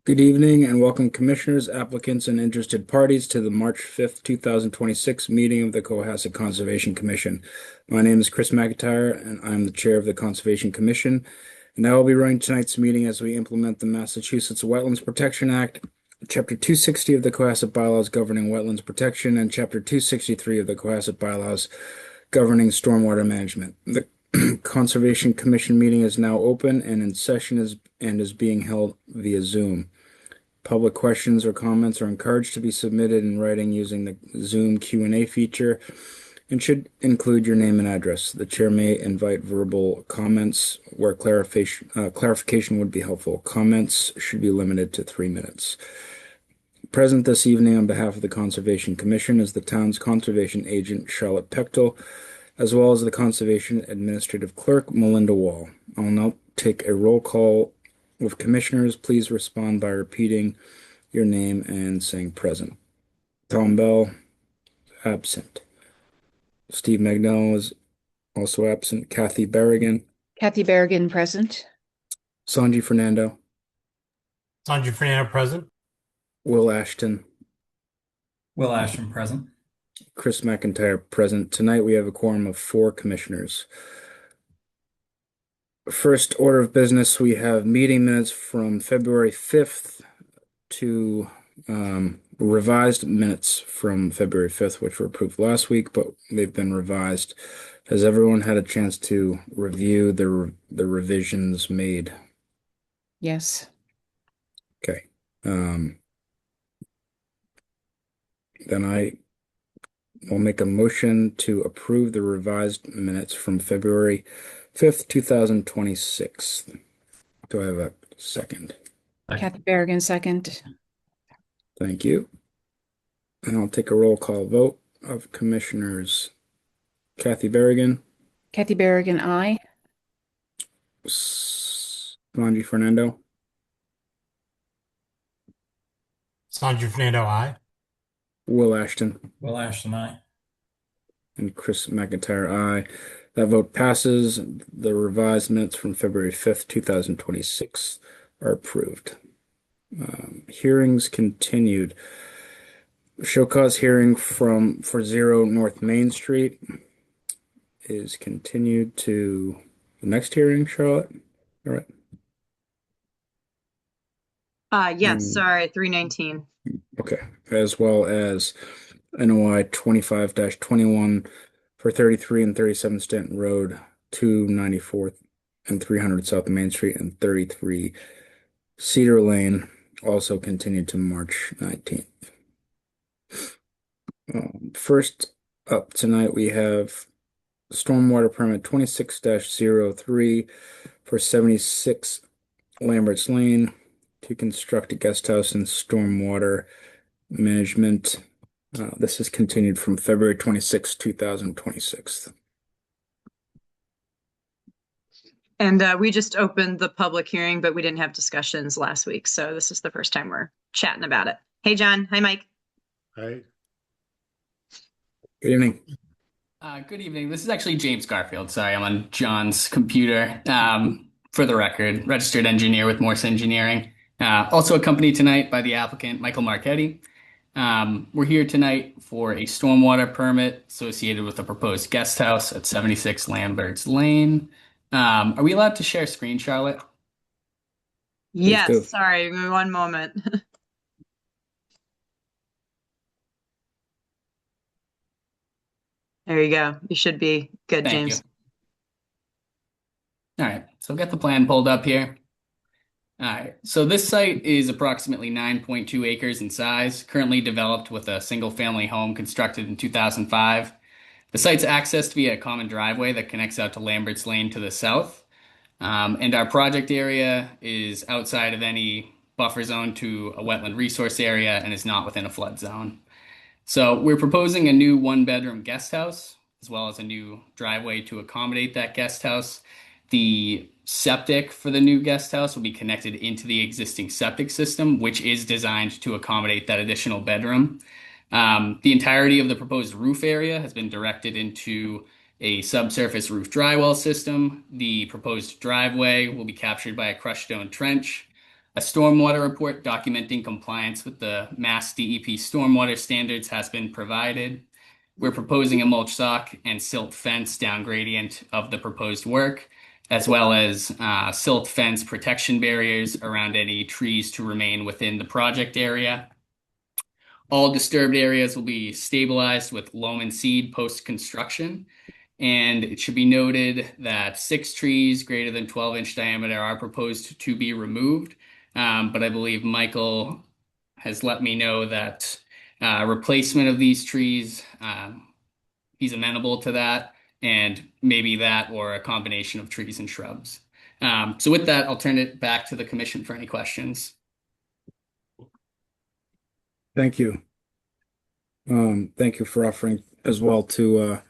Good evening and welcome commissioners, applicants, and interested parties to the March 5th, 2026 meeting of the Cohasset Conservation Commission. My name is Chris McIntyre and I'm the chair of the Conservation Commission. And I will be running tonight's meeting as we implement the Massachusetts Wetlands Protection Act, Chapter 260 of the Cohasset Bylaws governing wetlands protection, and Chapter 263 of the Cohasset Bylaws governing stormwater management. The Conservation Commission meeting is now open and in session is being held via Zoom. Public questions or comments are encouraged to be submitted in writing using the Zoom Q&A feature and should include your name and address. The chair may invite verbal comments where clarification would be helpful. Comments should be limited to 3 minutes. Present this evening on behalf of the Conservation Commission is the town's conservation agent, Charlotte Pechtel, as well as the Conservation Administrative Clerk, Melinda Wall. I'll now take a roll call with commissioners. Please respond by repeating your name and saying present. Tom Bell, absent. Steve Magnell is also absent. Kathy Berrigan. Kathy Berrigan, present. Sanji Fernando. Sanji Fernando, present. Will Ashton. Will Ashton, present. Chris McIntyre, present. Tonight we have a quorum of 4 commissioners. First order of business, we have meeting minutes from February 5th to revised minutes from February 5th, which were approved last week, but they've been revised. Has everyone had a chance to review the revisions made? Yes. Okay. Then I will make a motion to approve the revised minutes from February 5th, 2026. Do I have a second? Kathy Berrigan, second. Thank you. And I'll take a roll call vote of commissioners. Kathy Berrigan. Kathy Berrigan, aye. Sanji Fernando. Sanji Fernando, aye. Will Ashton. Will Ashton, aye. And Chris McIntyre, aye. That vote passes. The revised minutes from February 5th, 2026 are approved. Hearings continued. Show cause hearing for 0 North Main Street is continued to the next hearing, Charlotte. All right. Yes, sorry, 319. Okay. As well as NOI 25-21 for 33 and 37 Stanton Road, 294th and 300 South Main Street, and 33 Cedar Lane, also continued to March 19th. First up tonight, we have stormwater permit 26-03 for 76 Lambert's Lane to construct a guest house and stormwater management. This is continued from February 26, 2026. And we just opened the public hearing, but we didn't have discussions last week. So this is the first time we're chatting about it. Hey, John. Hi, Mike. Hi. Good evening. Good evening. This is actually James Garfield. Sorry, I'm on John's computer. For the record, registered engineer with Morse Engineering. Also accompanied tonight by the applicant, Michael Marchetti. We're here tonight for a stormwater permit associated with a proposed guest house at 76 Lambert's Lane. Are we allowed to share screen, Charlotte? Yes, do. sorry, give me one moment. There you go. You should be good, Thank James. you. All right, so get the plan pulled up here. All right, so this site is approximately 9.2 acres in size, currently developed with a single-family home constructed in 2005. The site's accessed via a common driveway that connects out to Lambert's Lane to the south. And our project area is outside of any buffer zone to a wetland resource area and is not within a flood zone. So we're proposing a new 1-bedroom guest house, as well as a new driveway to accommodate that guest house. The septic for the new guest house will be connected into the existing septic system, which is designed to accommodate that additional bedroom. The entirety of the proposed roof area has been directed into a subsurface roof drywall system. The proposed driveway will be captured by a crushed stone trench. A stormwater report documenting compliance with the Mass DEP stormwater standards has been provided. We're proposing a mulch sock and silt fence down gradient of the proposed work, as well as silt fence protection barriers around any trees to remain within the project area. All disturbed areas will be stabilized with loam and seed post-construction. And it should be noted that 6 trees greater than 12-inch diameter are proposed to be removed. But I believe Michael has let me know that replacement of these trees, he's amenable to that, and maybe that or a combination of trees and shrubs. So with that, I'll turn it back to the commission for any questions. Thank you. Thank you for offering as well to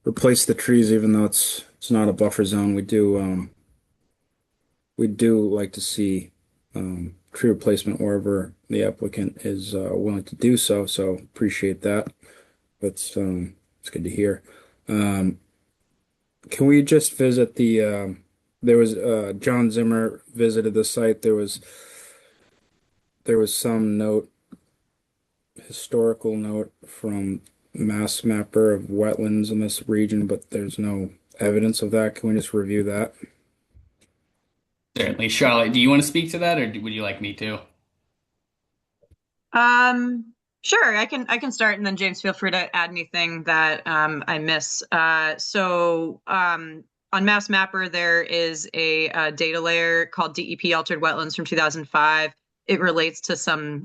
replace the trees, even though it's not a buffer zone. We do like to see tree replacement wherever the applicant is willing to do so. So appreciate that. It's good to hear. Can we just visit the there was John Zimmer visited the site. There was some note, historical note from Mass Mapper of wetlands in this region, but there's no evidence of that. Can we just review that? Certainly. Charlotte, do you want to speak to that, or would you like me to? Sure, I can start, and then James, feel free to add anything that I miss. On Mass Mapper, there is a data layer called DEP Altered Wetlands from 2005. It relates to some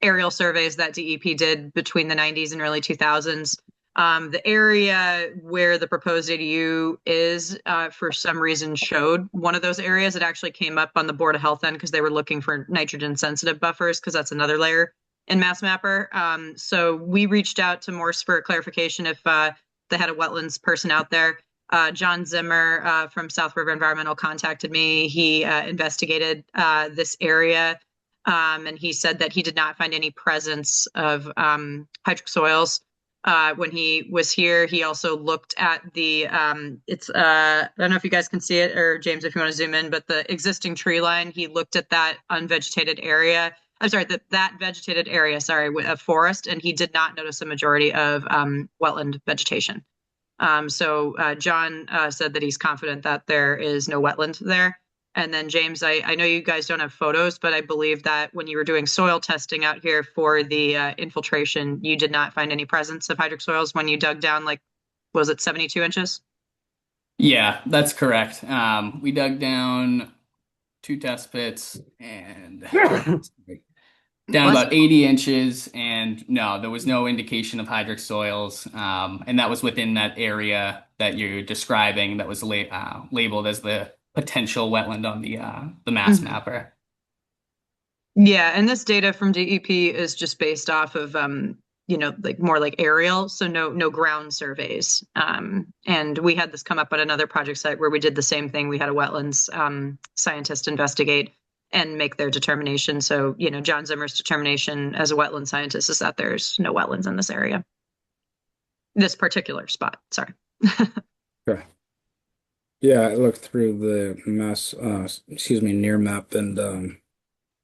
aerial surveys that DEP did between the 90s and early 2000s. The area where the proposed ADU is, for some reason, showed one of those areas. It actually came up on the Board of Health end because they were looking for nitrogen sensitive buffers, because that's another layer in Mass Mapper. So we reached out to Morse for clarification if they had a wetlands person out there. John Zimmer from South River Environmental contacted me. He investigated this area, and he said that he did not find any presence of hydric soils. When he was here, he also looked at the, I don't know if you guys can see it, or James, if you want to zoom in, but the existing tree line, he looked at that unvegetated area. I'm sorry, that vegetated area, of forest, and he did not notice a majority of wetland vegetation. So John said that he's confident that there is no wetland there. And then James, I know you guys don't have photos, but I believe that when you were doing soil testing out here for the infiltration, you did not find any presence of hydric soils when you dug down, like, was it 72 inches? Yeah, that's correct. We dug down 2 test pits and down about 80 inches, and no, there was no indication of hydric soils. And that was within that area that you're describing that was labeled as the potential wetland on the Mass Mapper. Yeah, and this data from DEP is just based off of like more like aerial, so no ground surveys. And we had this come up at another project site where we did the same thing. We had a wetlands scientist investigate and make their determination. So, John Zimmer's determination as a wetland scientist is that there's no wetlands in this area. This particular spot, sorry. Okay. Yeah, I looked through the near map, and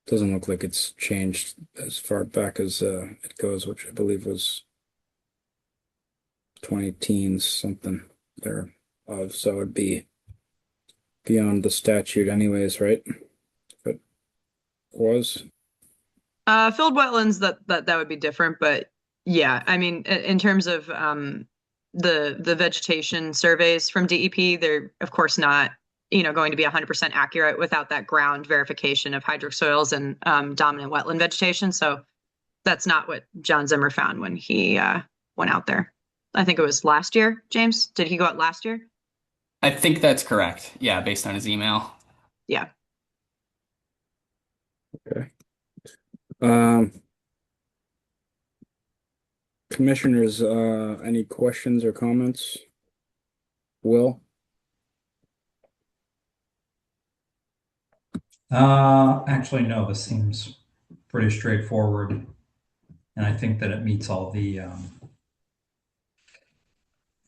doesn't look like it's changed as far back as it goes, which I believe was 20 teens, something there of. So it'd be beyond the statute anyways, right? If it was. Filled wetlands, that would be different, but yeah, I mean, in terms of the vegetation surveys from DEP, they're of course not, going to be 100% accurate without that ground verification of hydric soils and dominant wetland vegetation. So that's not what John Zimmer found when he went out there. I think it was last year. James, did he go out last year? I think that's correct. Yeah, based on his email. Yeah. Okay. Commissioners, any questions or comments? Will? Actually, no, this seems pretty straightforward. And I think that it meets all the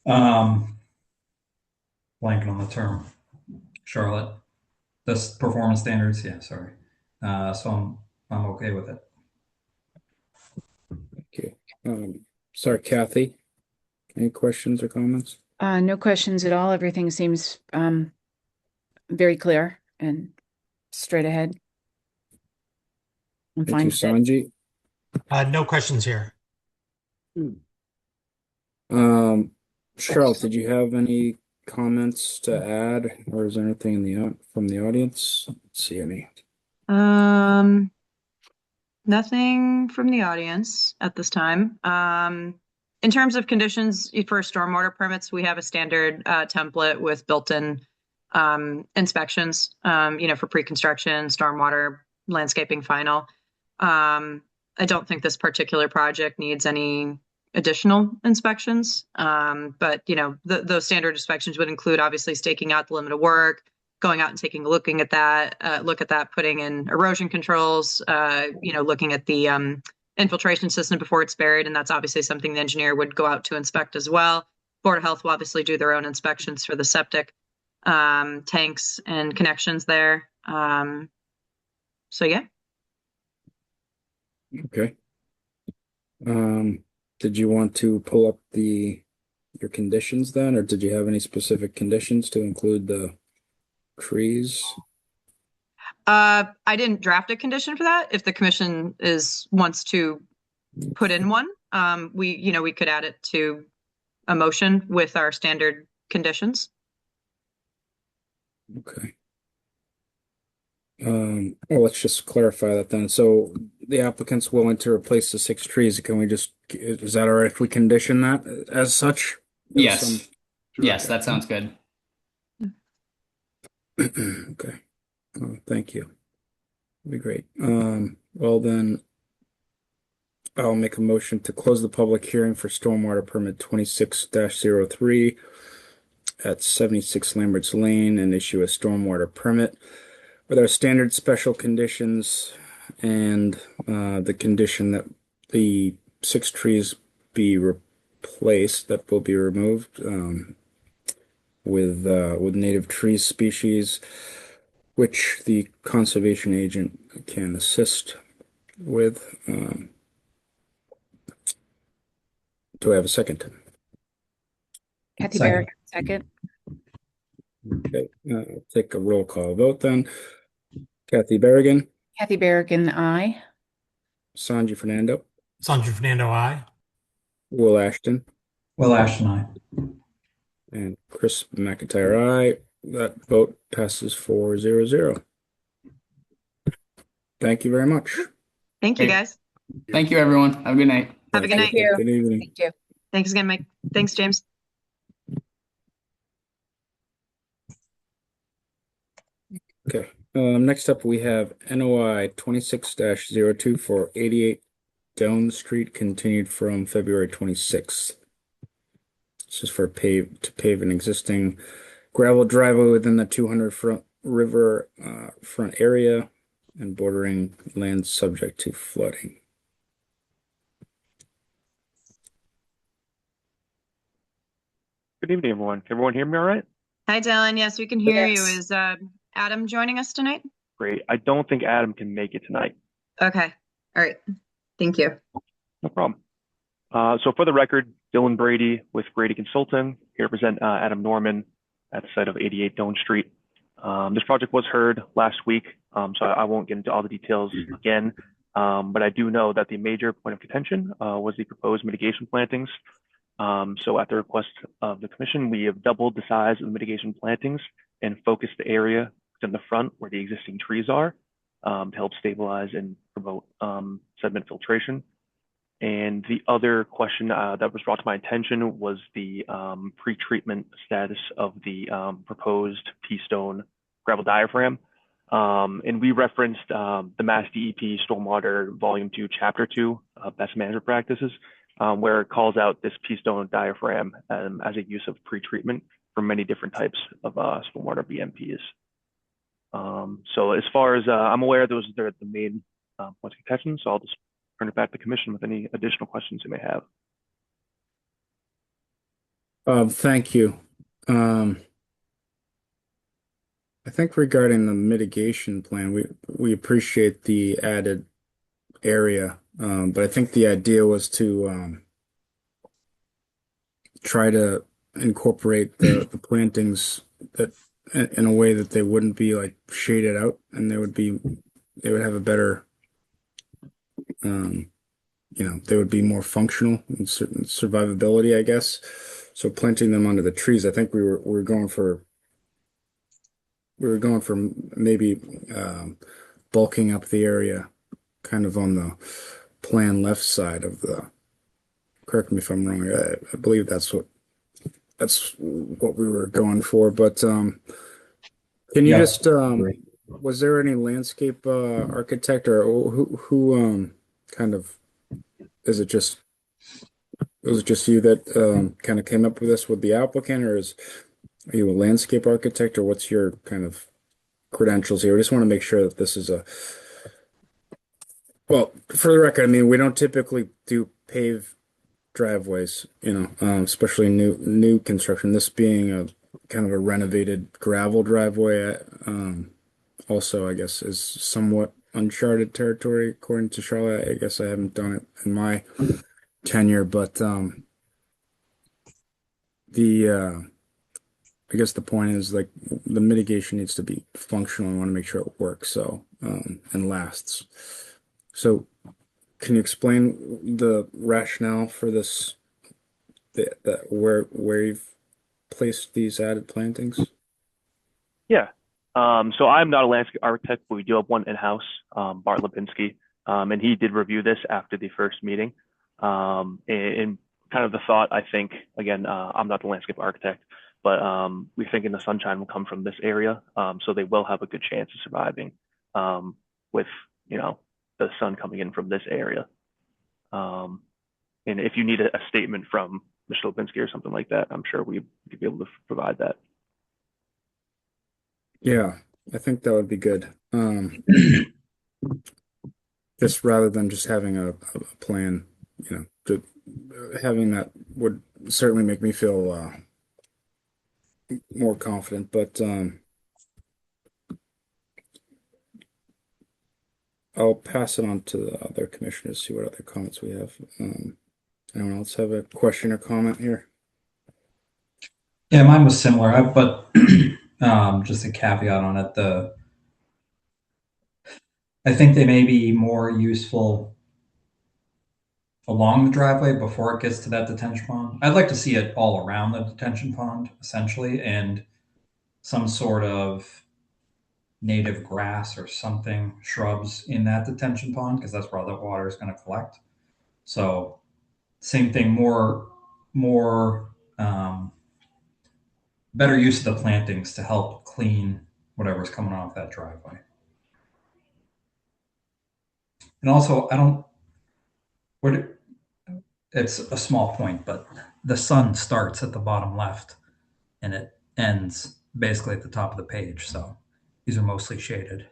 blanking on the term, Charlotte. This performance standards, yeah, sorry. So I'm okay with it. Okay. Sorry, Kathy. Any questions or comments? No questions at all. Everything seems very clear and straight ahead. I'm Thank fine you, with it. Sanji. No questions here. Cheryl, did you have any comments to add, or is there anything in the from the audience? Let's see any. Nothing from the audience at this time. In terms of conditions for stormwater permits, we have a standard template with built-in inspections, for pre-construction, stormwater, landscaping final. I don't think this particular project needs any additional inspections. But those standard inspections would include obviously staking out the limit of work, going out and taking a look at that, putting in erosion controls, looking at the infiltration system before it's buried. And that's obviously something the engineer would go out to inspect as well. Board of Health will obviously do their own inspections for the septic tanks and connections there. So yeah. Okay. Did you want to pull up your conditions then, or did you have any specific conditions to include the trees? I didn't draft a condition for that. If the commission wants to put in one, we could add it to a motion with our standard conditions. Okay. Well, let's just clarify that then. So the applicant's willing to replace the 6 trees. Is that all right if we condition that as such? Yes. Yes, that sounds good. Okay. Thank you. That'd be great. Well then, I'll make a motion to close the public hearing for stormwater permit 26-03 at 76 Lambert's Lane and issue a stormwater permit with our standard special conditions and the condition that the 6 trees be replaced, that will be removed with native tree species, which the conservation agent can assist with. Do I have a second? Kathy Second. Berrigan, second. Okay, take a roll call vote then. Kathy Berrigan, Kathy Berrigan, aye. Sanji Fernando, Sanju Fernando, aye. Will Ashton, Will Ashton, aye. and Chris McIntyre, aye. That vote passes 4-0-0. Thank you very much. Thank you, Great. guys. Thank you, everyone. Have a good night. Have a good Thank night. you. Good evening. Thank you. Thanks again, Mike. Thanks, James. Okay. Next up, we have NOI 26-02 for 88 Doan Street, continued from February 26th. This is for to pave an existing gravel driveway within the 200-foot river front area and bordering land subject to flooding. Good evening, everyone. Can everyone hear me all right? Hi, Dylan. Yes, we can hear you. Yes. Is Adam joining us tonight? Great. I don't think Adam can make it tonight. Okay. All right. Thank you. No problem. So for the record, Dylan Brady with Brady Consulting, here to present Adam Norman at the site of 88 Doan Street. This project was heard last week, so I won't get into all the details again, but I do know that the major point of contention was the proposed mitigation plantings. So at the request of the commission, we have doubled the size of the mitigation plantings and focused the area in the front where the existing trees are to help stabilize and promote sediment filtration. And the other question that was brought to my attention was the pre-treatment status of the proposed P-stone gravel diaphragm. And we referenced the Mass DEP Stormwater Volume 2, Chapter 2, Best Management Practices, where it calls out this P-stone diaphragm as a use of pre-treatment for many different types of stormwater BMPs. So as far as I'm aware, those are the main points of contention. So I'll just turn it back to the commission with any additional questions you may have. Thank you. I think regarding the mitigation plan, we appreciate the added area, but I think the idea was to try to incorporate the plantings that in a way that they wouldn't be like shaded out, and they would have a better um, they would be more functional and survivability, I guess. So planting them under the trees, I think we were going for maybe bulking up the area kind of on the plan left side of the, correct me if I'm wrong. I believe that's what we were going for. But can you Yeah. just was there any landscape architect or who kind of is it just was it just you that kind of came up with this with the applicant, or are you a landscape architect, or what's your kind of credentials here? We just want to make sure that this is well, for the record, I mean, we don't typically do pave driveways, especially new construction. This being a kind of a renovated gravel driveway, also, I guess, is somewhat uncharted territory according to Charlotte. I guess I haven't done it in my tenure, but the I guess the point is like the mitigation needs to be functional. I want to make sure it works and lasts. So can you explain the rationale for this, where you've placed these added plantings? Yeah. So I'm not a landscape architect, but we do have one in-house, Bart Lipinski, and he did review this after the first meeting. And kind of the thought, I think, again, I'm not the landscape architect, but we're thinking the sunshine will come from this area, so they will have a good chance of surviving with, the sun coming in from this area. And if you need a statement from Mr. Lipinski or something like that, I'm sure we'd be able to provide that. Yeah, I think that would be good. Just rather than just having a plan, having that would certainly make me feel more confident. But I'll pass it on to the other commissioners, see what other comments we have. Anyone else have a question or comment here? Yeah, mine was similar, but just a caveat on it. I think they may be more useful along the driveway before it gets to that detention pond. I'd like to see it all around the detention pond, essentially, and some sort of native grass or something, shrubs in that detention pond, because that's where all the water is going to collect. So same thing, more better use of the plantings to help clean whatever's coming off that driveway. And also, it's a small point, but the sun starts at the bottom left and it ends basically at the top of the page. So these are mostly shaded.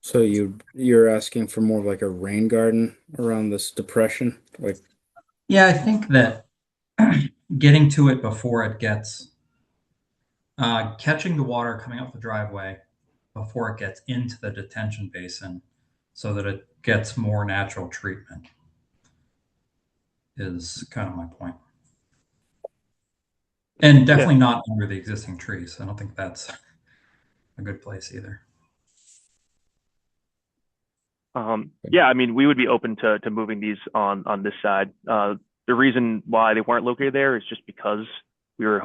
So you're asking for more of like a rain garden around this depression, like Yeah, I think that getting to it before it gets catching the water coming up the driveway before it gets into the detention basin so that it gets more natural treatment is kind of my point. And definitely not under the existing trees. I don't think that's a good place either. Yeah, I mean, we would be open to moving these on this side. The reason why they weren't located there is just because we were,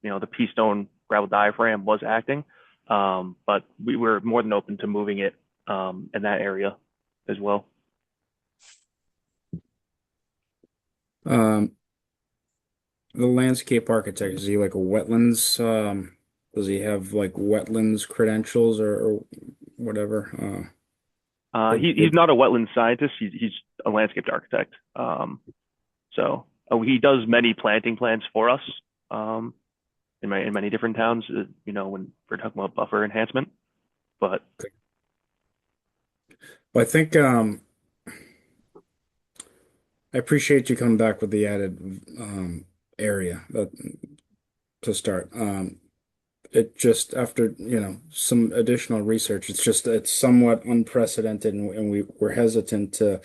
the pea stone gravel diaphragm was acting, but we were more than open to moving it in that area as well. The landscape architect, is he like a wetlands? Does he have like wetlands credentials or whatever? He's not a wetland scientist. He's a landscape architect. So he does many planting plans for us in many different towns. When we're talking about buffer enhancement, but I think I appreciate you coming back with the added area to start. It just after, some additional research, it's somewhat unprecedented, and we're hesitant to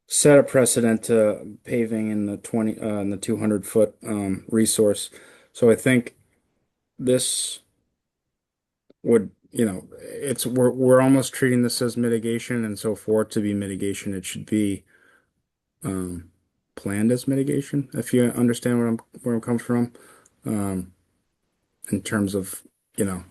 set a precedent to paving in the 200-foot resource. So I think this would, we're almost treating this as mitigation, and so for it to be mitigation, it should be um planned as mitigation, if you understand where I'm coming from. Um in terms of, you know,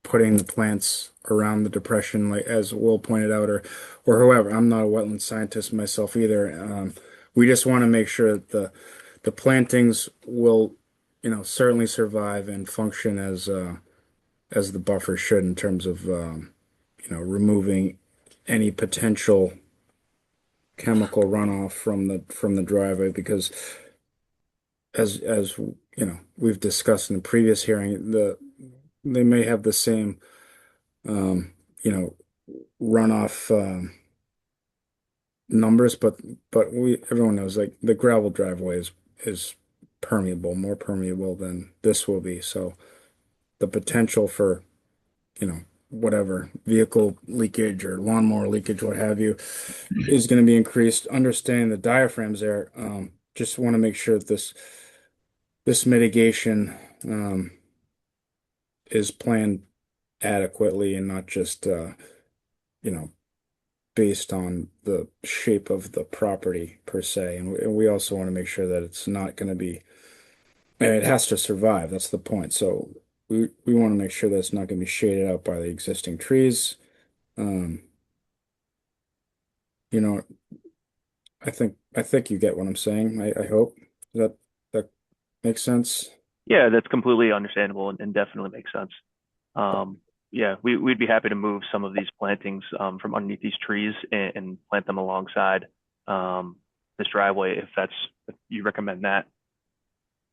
putting the plants around the depression, like as Will pointed out, or whoever. I'm not a wetland scientist myself either. We just want to make sure that the plantings will, certainly survive and function as the buffer should in terms of removing any potential chemical runoff from the driveway, because as we've discussed in the previous hearing, they may have the same um, you know runoff numbers, but everyone knows, like, the gravel driveway is permeable, more permeable than this will be. So the potential for, whatever vehicle leakage or lawnmower leakage, what have you, is going to be increased. Understanding the diaphragms there, just want to make sure that this mitigation is planned adequately and not just you know based on the shape of the property per se. And we also want to make sure that it's not going to be, and it has to survive. That's the point. So we want to make sure that it's not going to be shaded out by the existing trees. Um, you know, I think you get what I'm saying. I hope that makes sense. Yeah, that's completely understandable and definitely makes sense. Yeah, we'd be happy to move some of these plantings from underneath these trees and plant them alongside this driveway if you recommend that.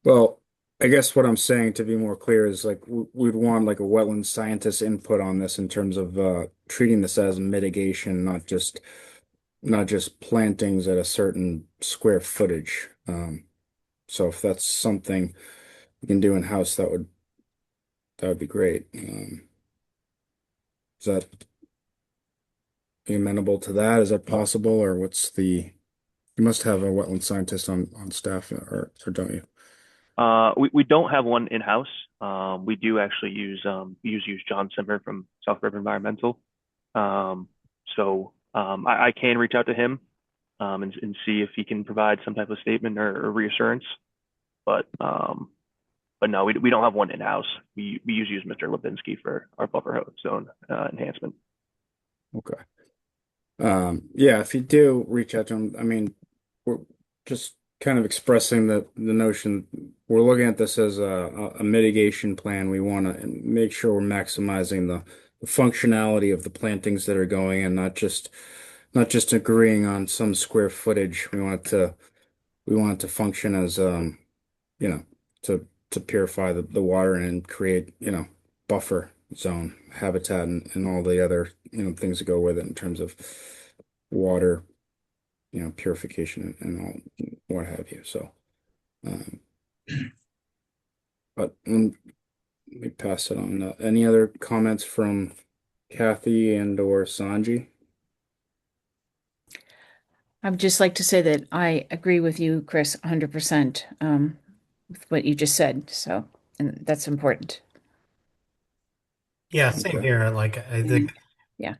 Well, I guess what I'm saying, to be more clear, is like we'd want like a wetland scientist input on this in terms of treating this as mitigation, not just plantings at a certain square footage. So if that's something we can do in-house, that would be great. Is that amenable to that? Is that possible, or you must have a wetland scientist on staff, or don't you? We don't have one in-house. We do actually use John Simmer from South River Environmental. I can reach out to him and see if he can provide some type of statement or reassurance. But no, we don't have one in-house. We usually use Mr. Levinsky for our buffer zone enhancement. Okay. Yeah, if you do reach out to him, I mean, we're just kind of expressing the notion. We're looking at this as a mitigation plan. We want to make sure we're maximizing the functionality of the plantings that are going in, not just agreeing on some square footage. We want it to function as you know, to purify the water and create, buffer zone habitat, and all the other, things that go with it in terms of water, purification and all, what have you. So, um, but let me pass it on. Any other comments from Kathy and or Sanji? I would just like to say that I agree with you, Chris, 100%, with what you just said. So, and that's important. Yeah, same Okay. here. Like, I think, Yeah.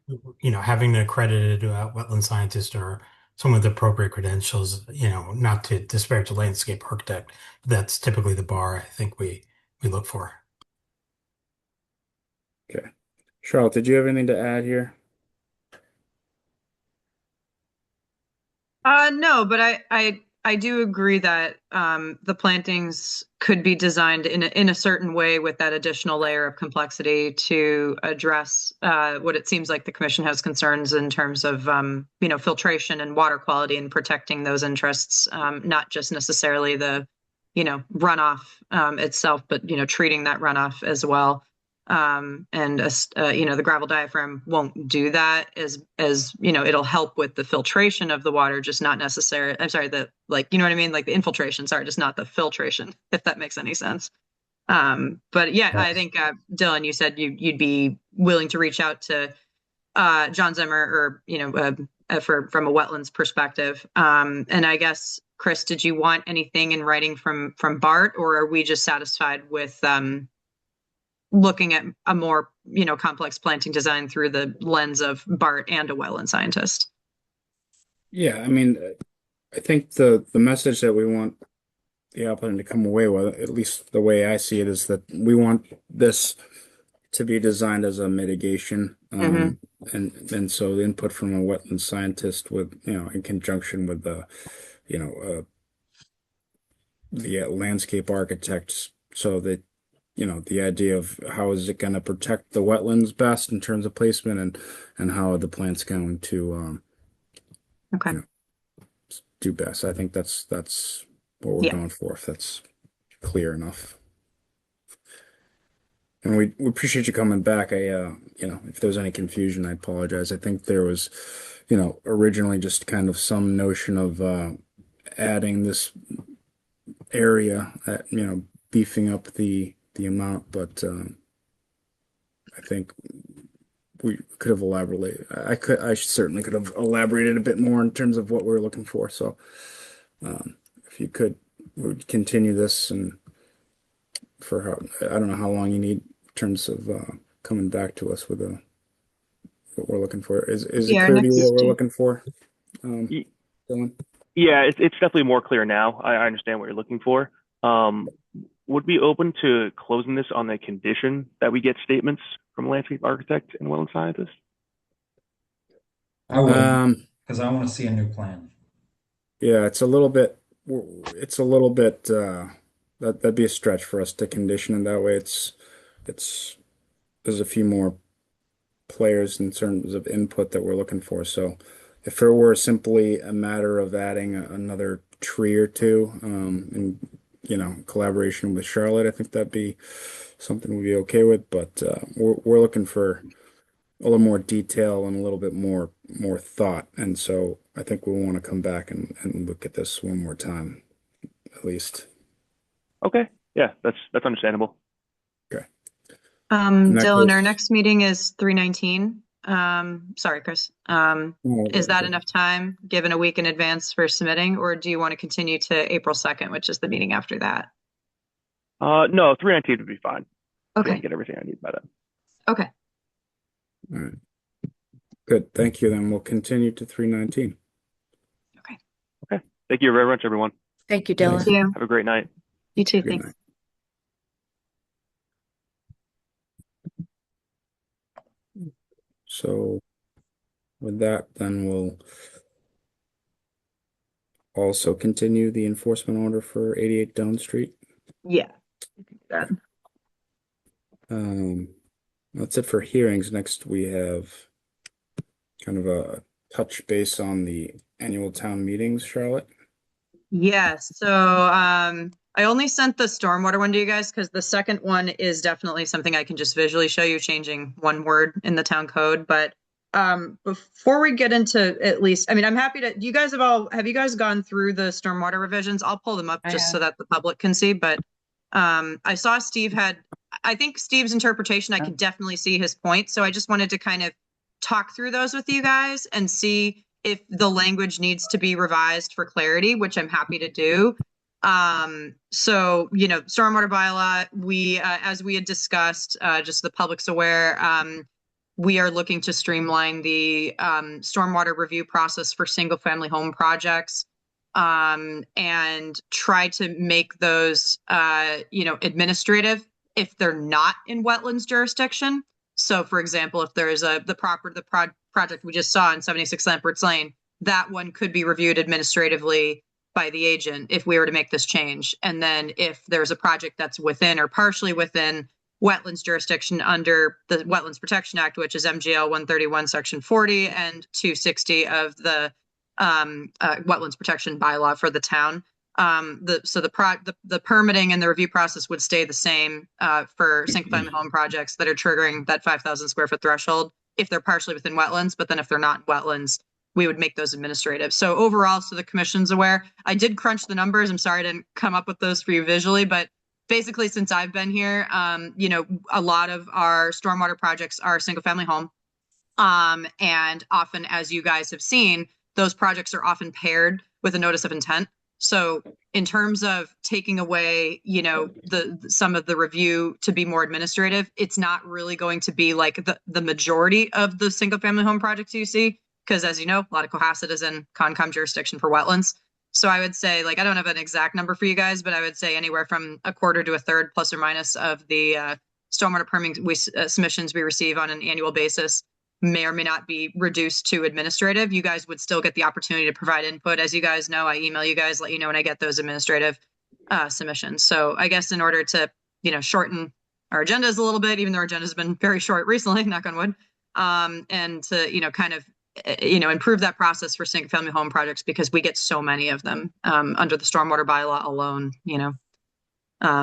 having an accredited wetland scientist or someone with appropriate credentials, not to disparage a landscape architect, that's typically the bar I think we look for. Okay. Charlotte, did you have anything to add here? No, but I do agree that the plantings could be designed in a certain way with that additional layer of complexity to address what it seems like the commission has concerns in terms of filtration and water quality and protecting those interests, not just necessarily the runoff itself, but treating that runoff as well. And the gravel diaphragm won't do that as it'll help with the filtration of the water, just not necessarily, I'm sorry, what I mean? Like the infiltration, sorry, just not the filtration, if that makes any sense. But yeah, I think, Dylan, you said you'd be willing to reach out to, John Zimmer, or, from a wetlands perspective. And I guess, Chris, did you want anything in writing from Bart, or are we just satisfied with, looking at a more, complex planting design through the lens of Bart and a wetland scientist? Yeah, I mean, I think the message that we want the applicant to come away with, at least the way I see it, is that we want this to be designed as a mitigation. And so the input from a wetland scientist with, in conjunction with the landscape architects, so that, the idea of how is it going to protect the wetlands best in terms of placement, and how the plant's going to Okay. do best. I think that's what we're going for, if that's clear enough. And we appreciate you coming back. If there's any confusion, I apologize. I think there was, originally just kind of some notion of adding this area, beefing up the amount, but I think we could have elaborated. I certainly could have elaborated a bit more in terms of what we're looking for. So if you could, we'd continue this, and I don't know how long you need in terms of coming back to us with what we're looking for. Is it clear to you what we're looking for, Dylan? Yeah, it's definitely more clear now. I understand what you're looking for. Would be open to closing this on the condition that we get statements from a landscape architect and wetland scientist? I would, because I want to see a new plan. Yeah, it's a little bit that'd be a stretch for us to condition it that way. There's a few more players in terms of input that we're looking for. So if it were simply a matter of adding another tree or two, and collaboration with Charlotte, I think that'd be something we'd be okay with. But we're looking for a little more detail and a little bit more thought, and so I think we'll want to come back and look at this one more time, at least. Okay, yeah, that's understandable. Okay. Dylan, our next meeting is 3/19. Sorry, Chris. Is that enough time, given a week in advance for submitting, or do you want to continue to April 2nd, which is the meeting after that? No, 3/19 would be fine. Okay. I can get everything I need by then. Okay. All right. Good. Thank you. Then we'll continue to 3/19. Okay. Okay. Thank you very much, everyone. Thank you, Dylan. Thank you. Have a great night. You too. Good Thanks. night. So with that, then we'll also continue the enforcement order for 88 Down Street. Yeah. That's it for hearings. Next, we have kind of a touch base on the annual town meetings, Charlotte. Yes. So I only sent the stormwater one to you guys because the second one is definitely something I can just visually show you, changing one word in the town code. But before we get into, at least, I mean, I'm happy to, have you guys gone through the stormwater revisions? I'll pull them up just so that the public can see. But I saw I think Steve's interpretation, I could definitely see his point. So I just wanted to kind of talk through those with you guys and see if the language needs to be revised for clarity, which I'm happy to do. So, stormwater bylaw, we, as we had discussed, just so the public's aware, we are looking to streamline the stormwater review process for single family home projects, and try to make those, administrative if they're not in wetlands jurisdiction. So for example, if there is the project we just saw in 76 Lamberts Lane, that one could be reviewed administratively by the agent if we were to make this change. And then if there's a project that's within or partially within wetlands jurisdiction under the Wetlands Protection Act, which is MGL 131, Section 40 and 260 of the Wetlands Protection Bylaw for the town, The permitting and the review process would stay the same for single family home projects that are triggering that 5,000 square foot threshold if they're partially within wetlands, but then if they're not in wetlands, we would make those administrative. So overall, so the commission's aware, I did crunch the numbers. I'm sorry I didn't come up with those for you visually, but basically since I've been here, a lot of our stormwater projects are single family home. And often, as you guys have seen, those projects are often paired with a notice of intent. So in terms of taking away, some of the review to be more administrative, it's not really going to be like the majority of the single family home projects you see. Because as you know, a lot of Cohasset is in Concom jurisdiction for wetlands. So I would say, I don't have an exact number for you guys, but I would say anywhere from a quarter to a third, plus or minus, of the stormwater permitting submissions we receive on an annual basis may or may not be reduced to administrative. You guys would still get the opportunity to provide input. As you guys know, I email you guys, let you know when I get those administrative submissions. So I guess in order to, shorten our agendas a little bit, even though our agenda has been very short recently, knock on wood, and to, kind of, improve that process for single family home projects, because we get so many of them under the stormwater bylaw alone,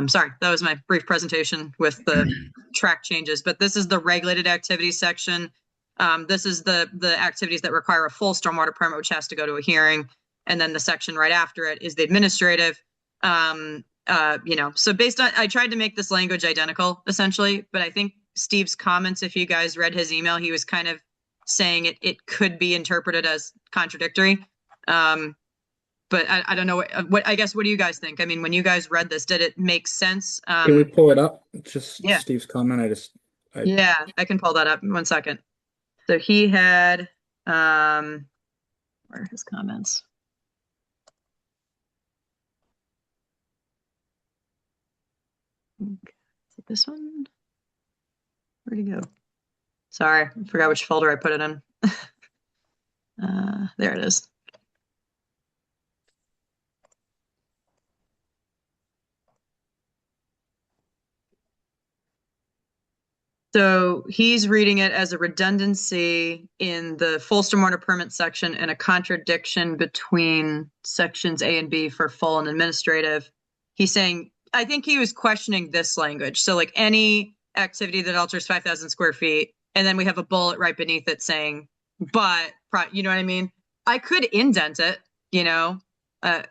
Sorry, that was my brief presentation with the track changes, but this is the regulated activities section. This is the activities that require a full stormwater permit, which has to go to a hearing. And then the section right after it is the administrative. So based on, I tried to make this language identical essentially, but I think Steve's comments, if you guys read his email, he was kind of saying it could be interpreted as contradictory. But I don't know what I guess, what do you guys think? I mean, when you guys read this, did it make sense? Can we pull it up? Just Yeah. Steve's comment. Yeah, I can pull that up in 1 second. So he had, where are his comments? Okay. Is it this one? Where'd he go? Sorry, I forgot which folder I put it in. There it is. So he's reading it as a redundancy in the full stormwater permit section and a contradiction between sections A and B for full and administrative. He's saying, I think he was questioning this language. So like any activity that alters 5,000 square feet, and then we have a bullet right beneath it saying, but, you know what I mean? I could indent it,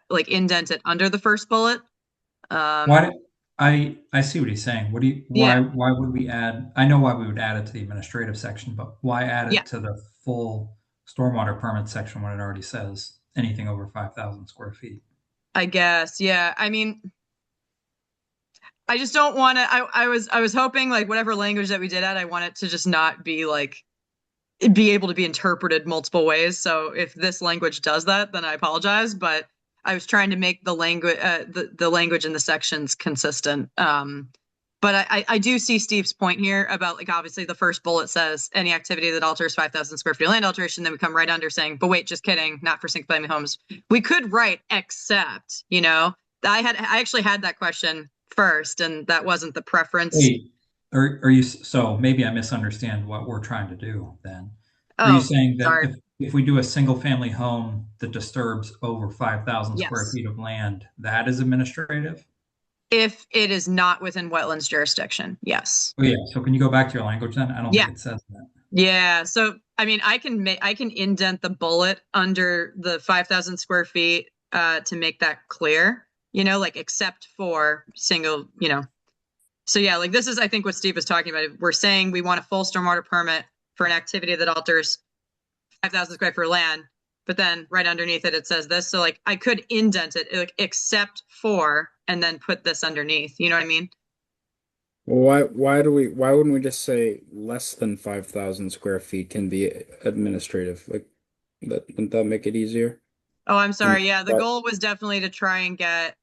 like indent it under the first bullet. I see what he's saying. Why would we add? I know why we would add it to the administrative section, but why add it to the full stormwater permit section when it already says anything over 5,000 square feet? I guess, yeah. I mean, I just don't want to. I was hoping, like, whatever language that we did add, I want it to just not be like be able to be interpreted multiple ways. So if this language does that, then I apologize. But I was trying to make the language, the language in the sections consistent. But I do see Steve's point here about, like, obviously the first bullet says any activity that alters 5,000 square feet of land alteration. Then we come right under saying, but wait, just kidding, not for single family homes. We could write except, I actually had that question first, and that wasn't the preference. Wait, are you, so maybe I misunderstand what we're trying to do then. Are you saying that if we do a single family home that disturbs over 5,000 square feet of land, that is administrative? If it is not within wetlands jurisdiction, yes. Oh yeah. So can you go back to your language then? I don't think it says that. Yeah. So I mean, I can indent the bullet under the 5,000 square feet to make that clear. Like except for single. So yeah, like this is, I think, what Steve was talking about. We're saying we want a full stormwater permit for an activity that alters 5,000 square feet of land, but then right underneath it, it says this. So like I could indent it, like except for, and then put this underneath. You know what I mean? Well, why wouldn't we just say less than 5,000 square feet can be administrative? Like wouldn't that make it easier? Oh, I'm sorry. Yeah, the goal was definitely to try and get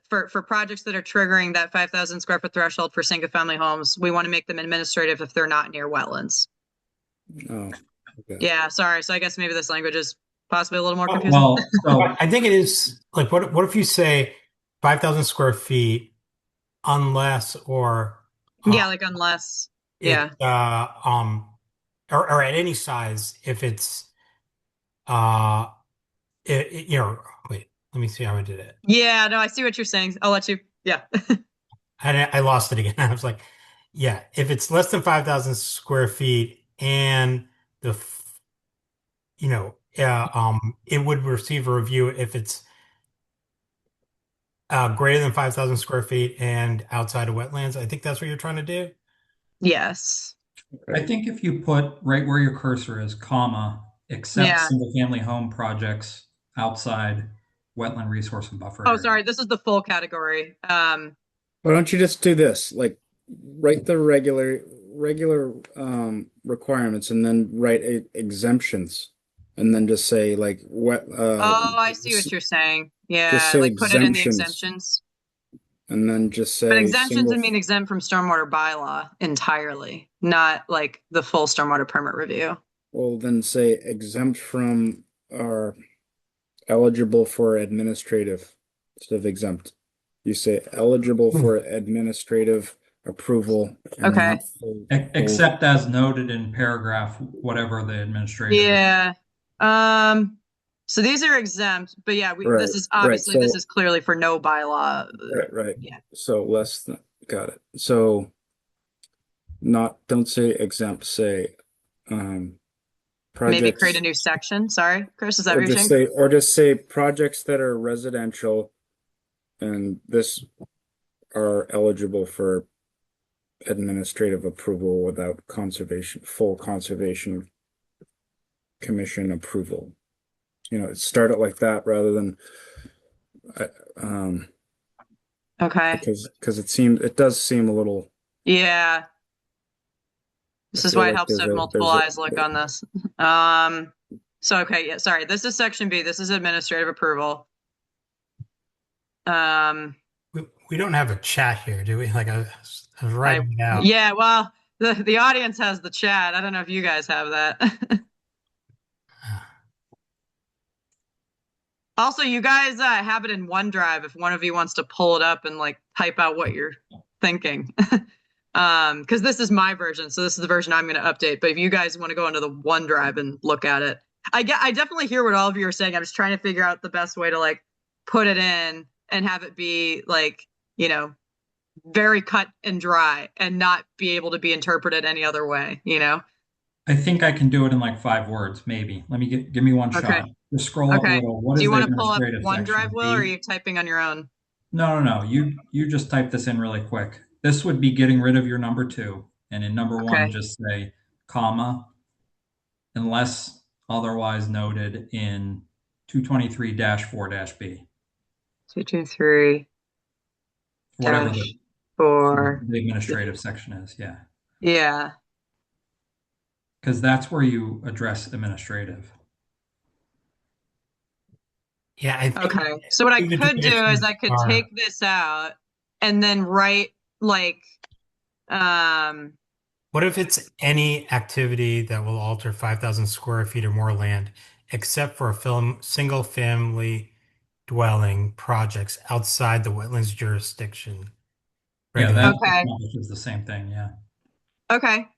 for projects that are triggering that 5,000 square foot threshold for single family homes, we want to make them administrative if they're not near wetlands. Oh, okay. Yeah, sorry. So I guess maybe this language is possibly a little more confusing. Well, so I think it is like, what if you say 5,000 square feet unless or like unless or at any size if it's wait, Let me see how I did it. Yeah, no, I see what you're saying. I'll let you. Yeah. I lost it again. I was like, yeah, if it's less than 5,000 square feet and it would receive a review if it's greater than 5,000 square feet and outside of wetlands. I think that's what you're trying to do. Yes. I think if you put right where your cursor is, comma, except Yeah. single-family home projects outside wetland resource and buffer Oh, area. sorry. This is the full category. Why don't you just do this? Like, write the regular requirements and then write exemptions, and then just say like what Oh, I see what you're saying. just Yeah, say like put it in the exemptions, exemptions. and then just But say exemptions single. would mean exempt from stormwater bylaw entirely, not like the full stormwater permit review. Well, then say exempt from or eligible for administrative instead of exempt. You say eligible for administrative approval and Okay. not full- Except as noted in paragraph, whatever the administrative. Yeah. So these are exempt, but yeah, Right, this is right, obviously so- this is clearly for no bylaw. Right. Yeah. So less than, got it. So don't say exempt, say Maybe projects. create a new section. Sorry, Chris, is that Or what you're just saying? say, or just say projects that are residential and this are eligible for administrative approval without full conservation commission approval. Start it like that rather than Okay. because it does seem a little. Yeah. This I is feel why it like helps to have multiple eyes look on this. So okay, yeah, sorry. This is section B. This is administrative approval. We don't have a chat here, do we? Like I was writing it out. Yeah, well, the audience has the chat. I don't know if you guys have that. Also, you guys have it in OneDrive if one of you wants to pull it up and like type out what you're thinking. Because this is my version, so this is the version I'm going to update. But if you guys want to go into the OneDrive and look at it, I definitely hear what all of you are saying. I'm just trying to figure out the best way to like put it in and have it be like, very cut and dry and not be able to be interpreted any other way, I think I can do it in like 5 words, maybe. Let me give me one Okay. shot. Just scroll up a Okay. little. What Do is you the want to pull up administrative OneDrive, section? Will, or are you typing on your own? No. You just type this in really quick. This would be getting rid of your number 2, and in number 1, Okay. just say comma, unless otherwise noted in 223-4-B. 223 Whatever dash 4. the administrative section is, yeah. Yeah. Because that's where you address administrative. Yeah. I think Okay. So what I the could do is I could definitions are- take this out and then write like, What if it's any activity that will alter 5,000 square feet or more land, except for single family dwelling projects outside the wetlands jurisdiction? Yeah, that Okay. is the same thing, yeah. okay.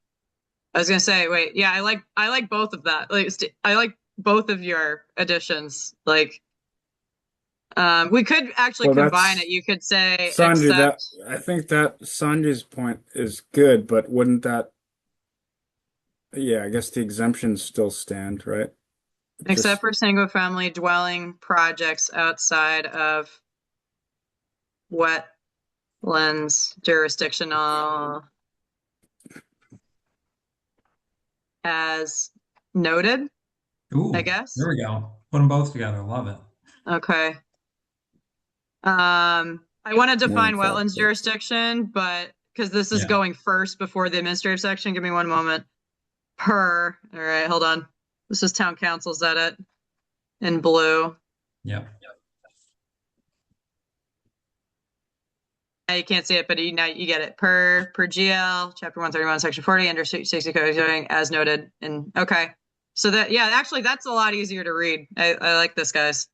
I was gonna say, wait, yeah, I like both of that. Like, I like both of your additions. Like, we could actually Well, combine that's- it. You could say Sanjay, except. I think that Sanjay's point is good, but wouldn't that? Yeah, I guess the exemptions still stand, right? Except for single family dwelling projects outside of wetlands jurisdictional as noted, Ooh, I guess. there we go. Put them both together. Love it. Okay. I want to define More wetlands thoughtful. jurisdiction, but because this is Yeah. going first before the administrative section, give me one moment. All right, hold on. This is town council's edit in blue. Yep. You can't see it, but now you get it. Per GL, chapter 131, section 40, under 60 code zoning, as noted. And okay. So actually that's a lot easier to read. I like this, guys.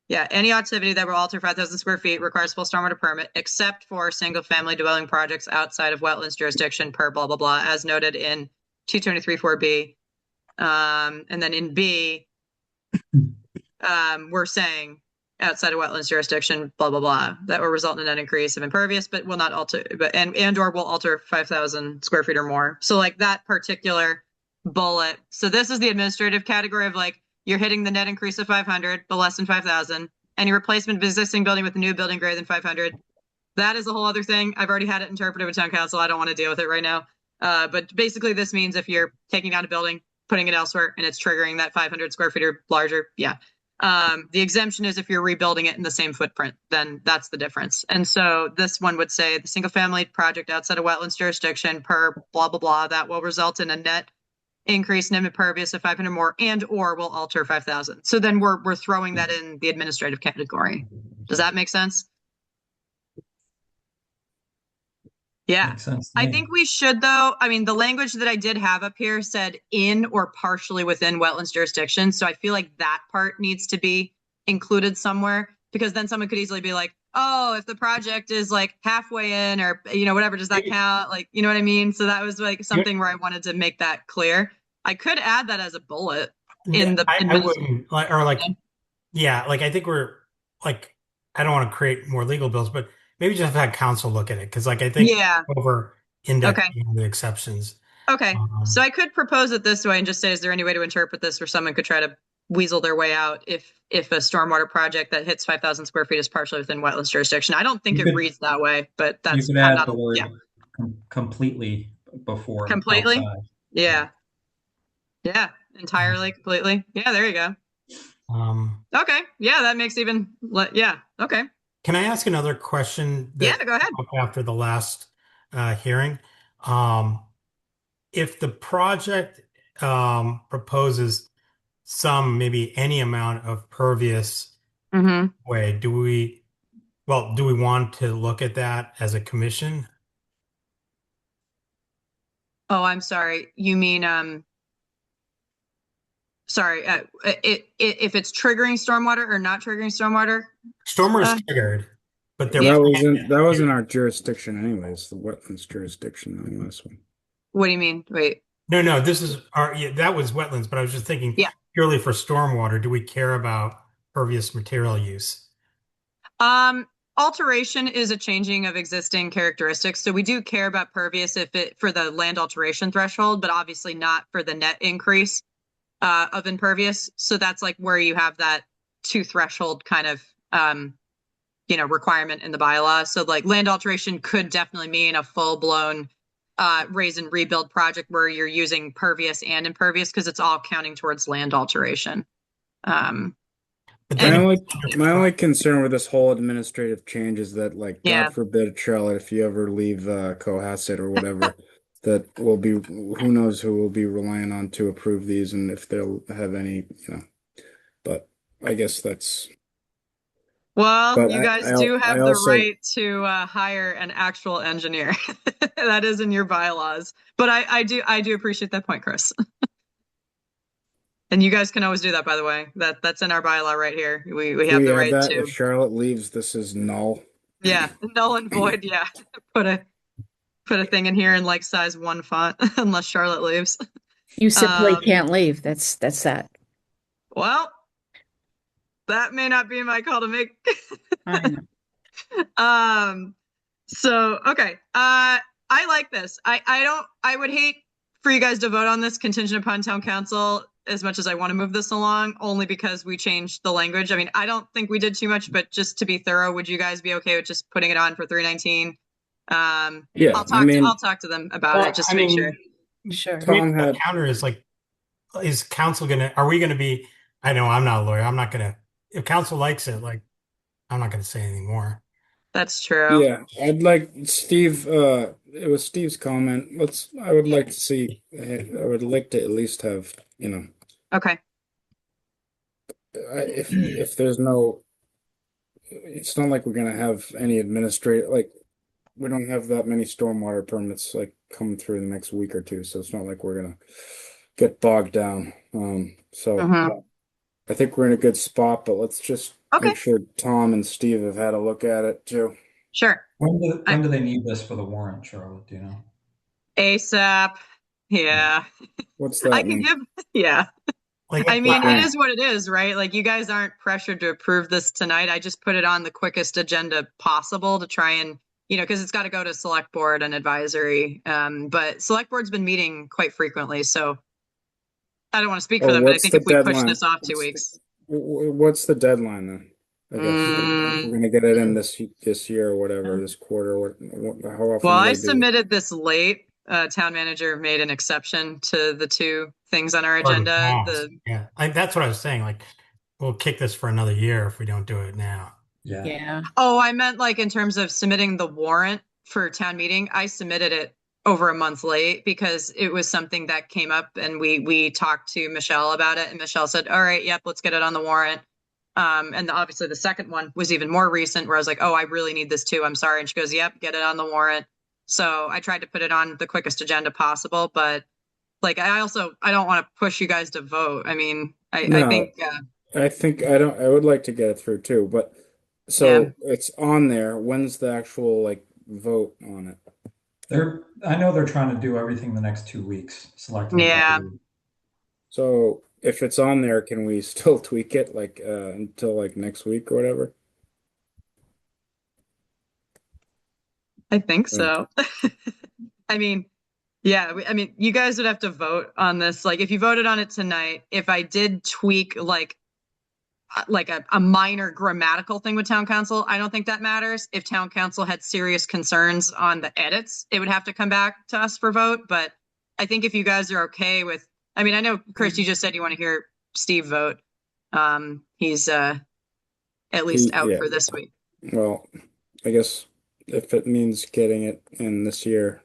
Yeah, any activity that will alter 5,000 square feet requires full stormwater permit, except for single family dwelling projects outside of wetlands jurisdiction per blah, blah, blah, as noted in 223-4B. And then in B, we're saying outside of wetlands jurisdiction, blah, blah, blah, that will result in a net increase of impervious, but will not alter, and or will alter 5,000 square feet or more. So like that particular bullet. So this is the administrative category of like, you're hitting the net increase of 500, but less than 5,000. Any replacement of existing building with a new building greater than 500. That is a whole other thing. I've already had it interpreted with town council. I don't want to deal with it right now. But basically this means if you're taking down a building, putting it elsewhere, and it's triggering that 500 square feet or larger, yeah. The exemption is if you're rebuilding it in the same footprint, then that's the difference. And so this one would say the single family project outside of wetlands jurisdiction per blah, blah, blah, that will result in a net increase in impervious of 500 more and or will alter 5,000. So then we're throwing that in the administrative category. Does that make sense? Yeah. Makes sense to I me. think we should though. I mean, the language that I did have up here said in or partially within wetlands jurisdiction. So I feel like that part needs to be included somewhere because then someone could easily be like, oh, if the project is like halfway in or, you know, whatever, does that count? Like, you know what I mean? So that was like something where I wanted to make that clear. I could add that as a bullet in the. I wouldn't like, or like, yeah, like I think we're like, I don't want to create more legal bills, but maybe just have council look at it because, like, I think Yeah. over indexing the exceptions. Okay. So I could propose it this way and just say, is there any way to interpret this where someone could try to weasel their way out if a stormwater project that hits 5,000 square feet is partially within wetlands jurisdiction? I don't think You it could- reads that way, but You that's could I'm add not, the word yeah. completely before Completely? outside. Yeah. Yeah. Entirely, completely. Yeah, there you go. Okay. Yeah, that makes even yeah. Okay. Can I ask another question? Yeah, go ahead. After the last hearing, if the project proposes some, maybe any amount of pervious way, do we want to look at that as a commission? Oh, I'm sorry. You mean sorry, if it's triggering stormwater or not triggering stormwater? Stormwater is triggered, but there That was in our jurisdiction anyways, the wetlands jurisdiction on this one. What do you mean? Wait. No, this is that was wetlands, but I was just thinking purely for stormwater, do we care about pervious material use? Alteration is a changing of existing characteristics. So we do care about pervious for the land alteration threshold, but obviously not for the net increase of impervious. So that's like where you have that 2 threshold kind of requirement in the bylaw. So like land alteration could definitely mean a full-blown raise and rebuild project where you're using pervious and impervious because it's all counting towards land alteration. My only concern with this whole administrative change is that, like, God forbid, Charlotte, if you ever leave Cohasset or whatever, that will be, who knows who will be relying on to approve these and if they'll have any, but I guess that's. Well, you guys do have the right to hire an actual engineer. That is in your bylaws. But I do appreciate that point, Chris. And you guys can always do that, by the way. That's in our bylaw right here. We have the right that? to. If Charlotte leaves, this is null. Yeah, null and void. Yeah, put a thing in here in like size 1 font, unless Charlotte leaves. You simply can't leave. That's that. Well, that may not be my call to make. I know. So okay. I like this. I would hate for you guys to vote on this contingent upon town council as much as I want to move this along, only because we changed the language. I mean, I don't think we did too much, but just to be thorough, would you guys be okay with just putting it on for 319? Yeah, I'll talk to them about it just to make sure. Sure. The counter is like, is council are we gonna be, I know I'm not a lawyer, I'm not gonna, if council likes it, like, I'm not gonna say anything more. That's true. Yeah, I'd like Steve, it was Steve's comment. I would like to at least have, Okay. If there's no, it's not like we're gonna have any like, we don't have that many stormwater permits like coming through the next week or two, so it's not like we're gonna get bogged down. So I think we're in a good spot, but let's just make sure Tom and Steve have had a look at it too. Sure. When do they need this for the warrant, Charlotte? Do you know? ASAP. Yeah. What's that mean? Yeah. Like, I mean, Okay. it is what it is, right? Like, you guys aren't pressured to approve this tonight. I just put it on the quickest agenda possible to try and, because it's got to go to select board and advisory. But select board's been meeting quite frequently, so I don't want to speak for Oh, them, but I what's think the if we push deadline? this off 2 weeks. What's the deadline then? I guess if we're gonna get it in this year or whatever, this quarter. How often Well, we I gotta do this? submitted this late. Town manager made an exception to the two things on our already agenda. passed. Yeah, that's what I was saying. Like, we'll kick this for another year if we don't do it now. Yeah. Yeah. Oh, I meant like in terms of submitting the warrant for town meeting. I submitted it over a month late because it was something that came up and we talked to Michelle about it, and Michelle said, "All right, yep, let's get it on the warrant." And obviously the second one was even more recent where I was like, "Oh, I really need this too. I'm sorry." And she goes, "Yep, get it on the warrant." So I tried to put it on the quickest agenda possible, but like I don't want to push you guys to vote. I mean, I No, think I think I don't. I would like to get it through too, but yeah. so it's on there. When's the actual like vote on it? I know they're trying to do everything the next 2 weeks, selecting a Yeah. vote. So if it's on there, can we still tweak it like until like next week or whatever? I think Right. so. I mean, yeah, I mean, you guys would have to vote on this. Like, if you voted on it tonight, if I did tweak like a minor grammatical thing with town council, I don't think that matters. If town council had serious concerns on the edits, it would have to come back to us for vote. But I think if you guys are okay with, I mean, I know Chris, you just said you want to hear Steve vote. He's at least out Yeah. for this week. Well, I guess if it means getting it in this year,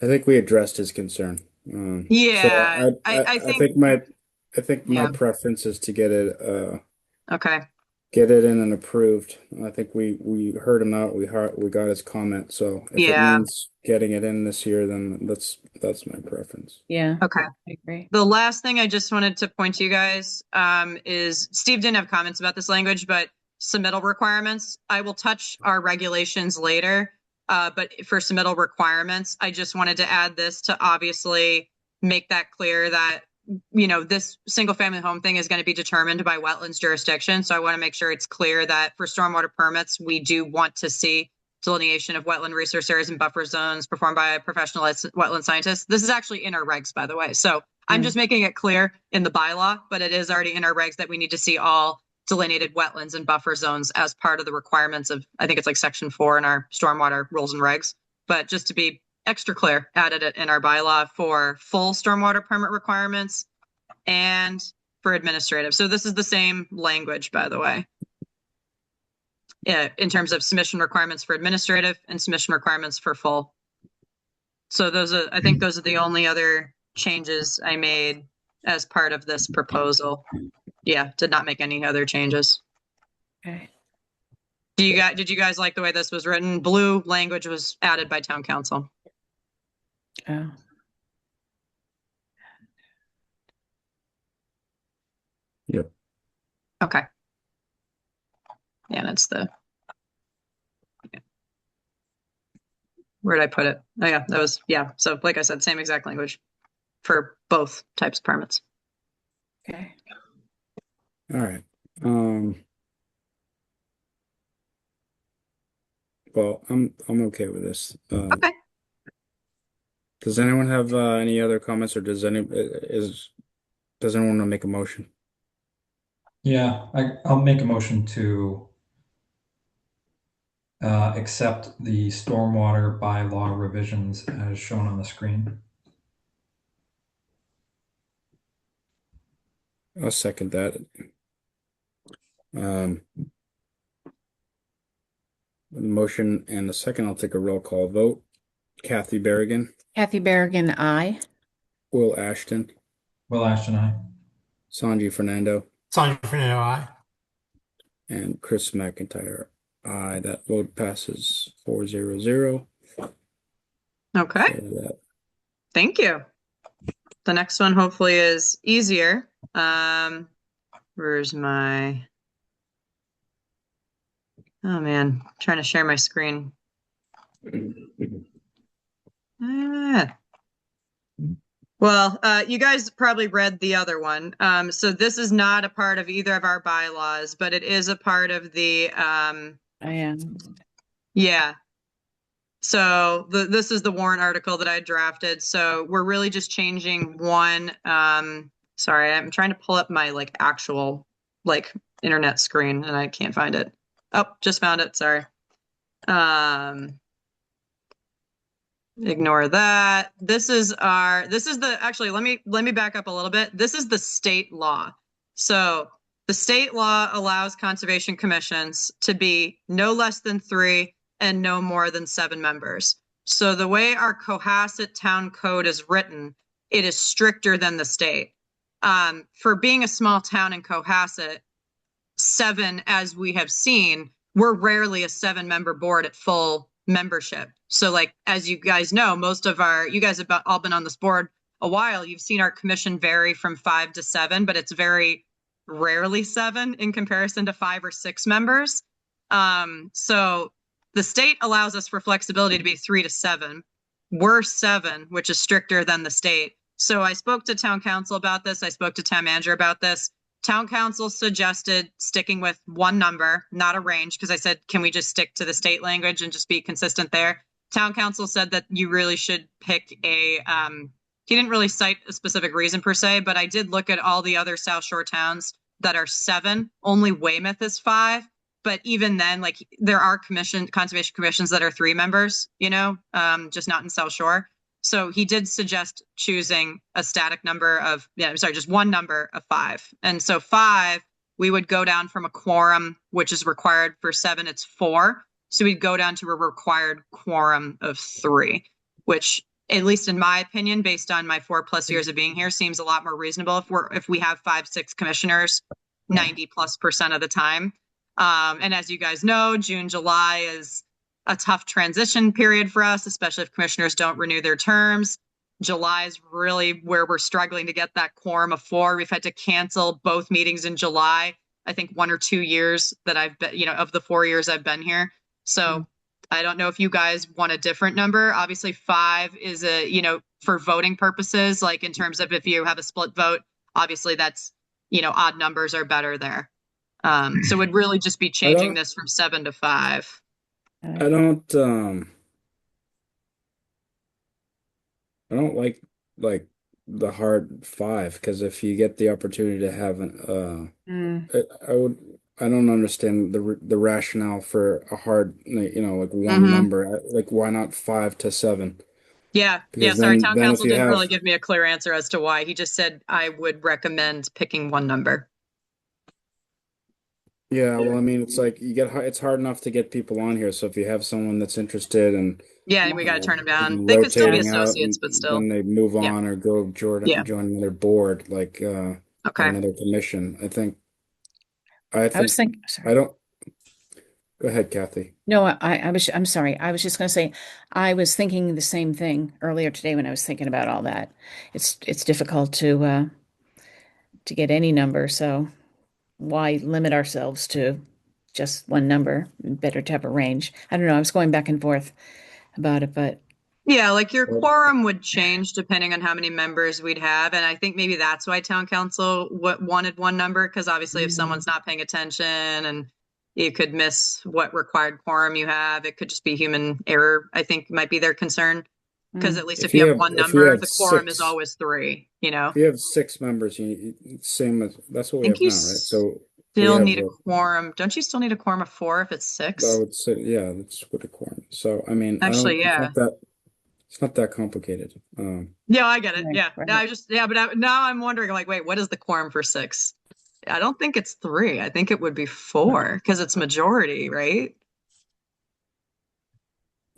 I think we addressed his concern. So Yeah, I I think, think my yeah, preference is to okay. get it in and approved. I think we heard him out. We got his comment. So if it Yeah, means getting it in this year, then that's my preference. Yeah. okay. I agree. The last thing I just wanted to point to you guys is Steve didn't have comments about this language, but submittal requirements. I will touch our regulations later, but for submittal requirements, I just wanted to add this to obviously make that clear that this single family home thing is going to be determined by wetlands jurisdiction. So I want to make sure it's clear that for stormwater permits, we do want to see delineation of wetland resource areas and buffer zones performed by a professional wetland scientist. This is actually in our regs, by the way. So I'm just making it clear in the bylaw, but it is already in our regs that we need to see all delineated wetlands and buffer zones as part of the requirements of, I think it's like section 4 in our stormwater rules and regs. But just to be extra clear, added it in our bylaw for full stormwater permit requirements and for administrative. So this is the same language, by the way. In terms of submission requirements for administrative and submission requirements for full. So I think those are the only other changes I made as part of this proposal. Yeah, did not make any other changes. Okay. Did you guys like the way this was written? Blue language was added by town council. Oh. Yep. Okay. Yeah, that's where did I put it? Oh yeah, that was, yeah. So like I said, same exact language for both types of permits. Okay. All right. Well, I'm okay with this. Okay. Does anyone have any other comments, or does anyone want to make a motion? Yeah, I'll make a motion to accept the stormwater bylaw revisions as shown on the screen. I'll second that. Motion and a second. I'll take a roll call vote. Kathy Berrigan, Kathy Berrigan, aye. Will Ashton, Will Ashton, aye. Sanji Fernando, Sandra Fernando, aye. and Chris McIntyre. Aye. That vote passes 4-0-0. Okay. So Thank you. The next one hopefully is easier. Where's my, oh man, I'm trying to share my screen. Well, Well, you guys probably read the other one. So this is not a part of either of our bylaws, but it is a part of the, I am. yeah. So this is the warrant article that I drafted. So we're really just changing one. Sorry, I'm trying to pull up my like actual like internet screen and I can't find it. Oh, just found it. Sorry. Ignore that. Actually, let me back up a little bit. This is the state law. So the state law allows conservation commissions to be no less than 3 and no more than 7 members. So the way our Cohasset town code is written, it is stricter than the state. For being a small town in Cohasset, 7, as we have seen, we're rarely a 7-member board at full membership. So like, as you guys know, you guys have all been on this board a while. You've seen our commission vary from 5 to 7, but it's very rarely 7 in comparison to 5 or 6 members. So the state allows us for flexibility to be 3 to 7. We're 7, which is stricter than the state. So I spoke to town council about this. I spoke to town manager about this. Town council suggested sticking with one number, not a range, because I said, can we just stick to the state language and just be consistent there? Town council said that you really should pick he didn't really cite a specific reason per se, but I did look at all the other South Shore towns that are 7. Only Weymouth is 5. But even then, like there are conservation commissions that are 3 members, just not in South Shore. So he did suggest choosing a static number of, just one number of 5. And so 5, we would go down from a quorum, which is required for 7, it's 4. So we'd go down to a required quorum of 3, which, at least in my opinion, based on my 4+ years of being here, seems a lot more reasonable if we have 5, 6 commissioners 90+% of the time. And as you guys know, June, July is a tough transition period for us, especially if commissioners don't renew their terms. July is really where we're struggling to get that quorum of 4. We've had to cancel both meetings in July. I think 1 or 2 years that I've been, of the 4 years I've been here. So I don't know if you guys want a different number. Obviously 5 is for voting purposes, like in terms of if you have a split vote, obviously that's, odd numbers are better there. So we'd really just be changing this from 7 to 5. I don't like the hard 5 because if you get the opportunity to have I don't understand the rationale for a hard, like one number. Like why not 5 to 7? Yeah. Because Sorry, then town if council you didn't have really give me a clear answer as to why. He just said I would recommend picking one number. Yeah, well, I mean, it's like it's hard enough to get people on here. So if you have someone that's interested and Yeah, and we got to turn them down. They could still be rotating out, associates, but still. then they move Yeah. on or go Yeah. join another board, like Okay. another commission. I think I was thinking, I sorry. don't. Go ahead, Kathy. No, I'm sorry. I was just going to say, I was thinking the same thing earlier today when I was thinking about all that. It's difficult to get any number, so why limit ourselves to just one number? Better to have a range. I don't know. I was going back and forth about it, but Yeah, like your quorum would change depending on how many members we'd have. And I think maybe that's why town council wanted one number, because obviously if someone's not paying attention and you could miss what required quorum you have, it could just be human error, I think might be their concern. Because at least if you have one number, the quorum is always 3, If you have 6 members, same as that's what we have now, right? So still need a quorum. Don't you still need a quorum of 4 if it's 6? I would say, yeah, that's what a quorum. So I mean, actually, yeah. It's not that complicated. Yeah, I get it. Right, Yeah. right. But now I'm wondering, like, wait, what is the quorum for 6? I don't think it's 3. I think it would be 4 because it's majority, right?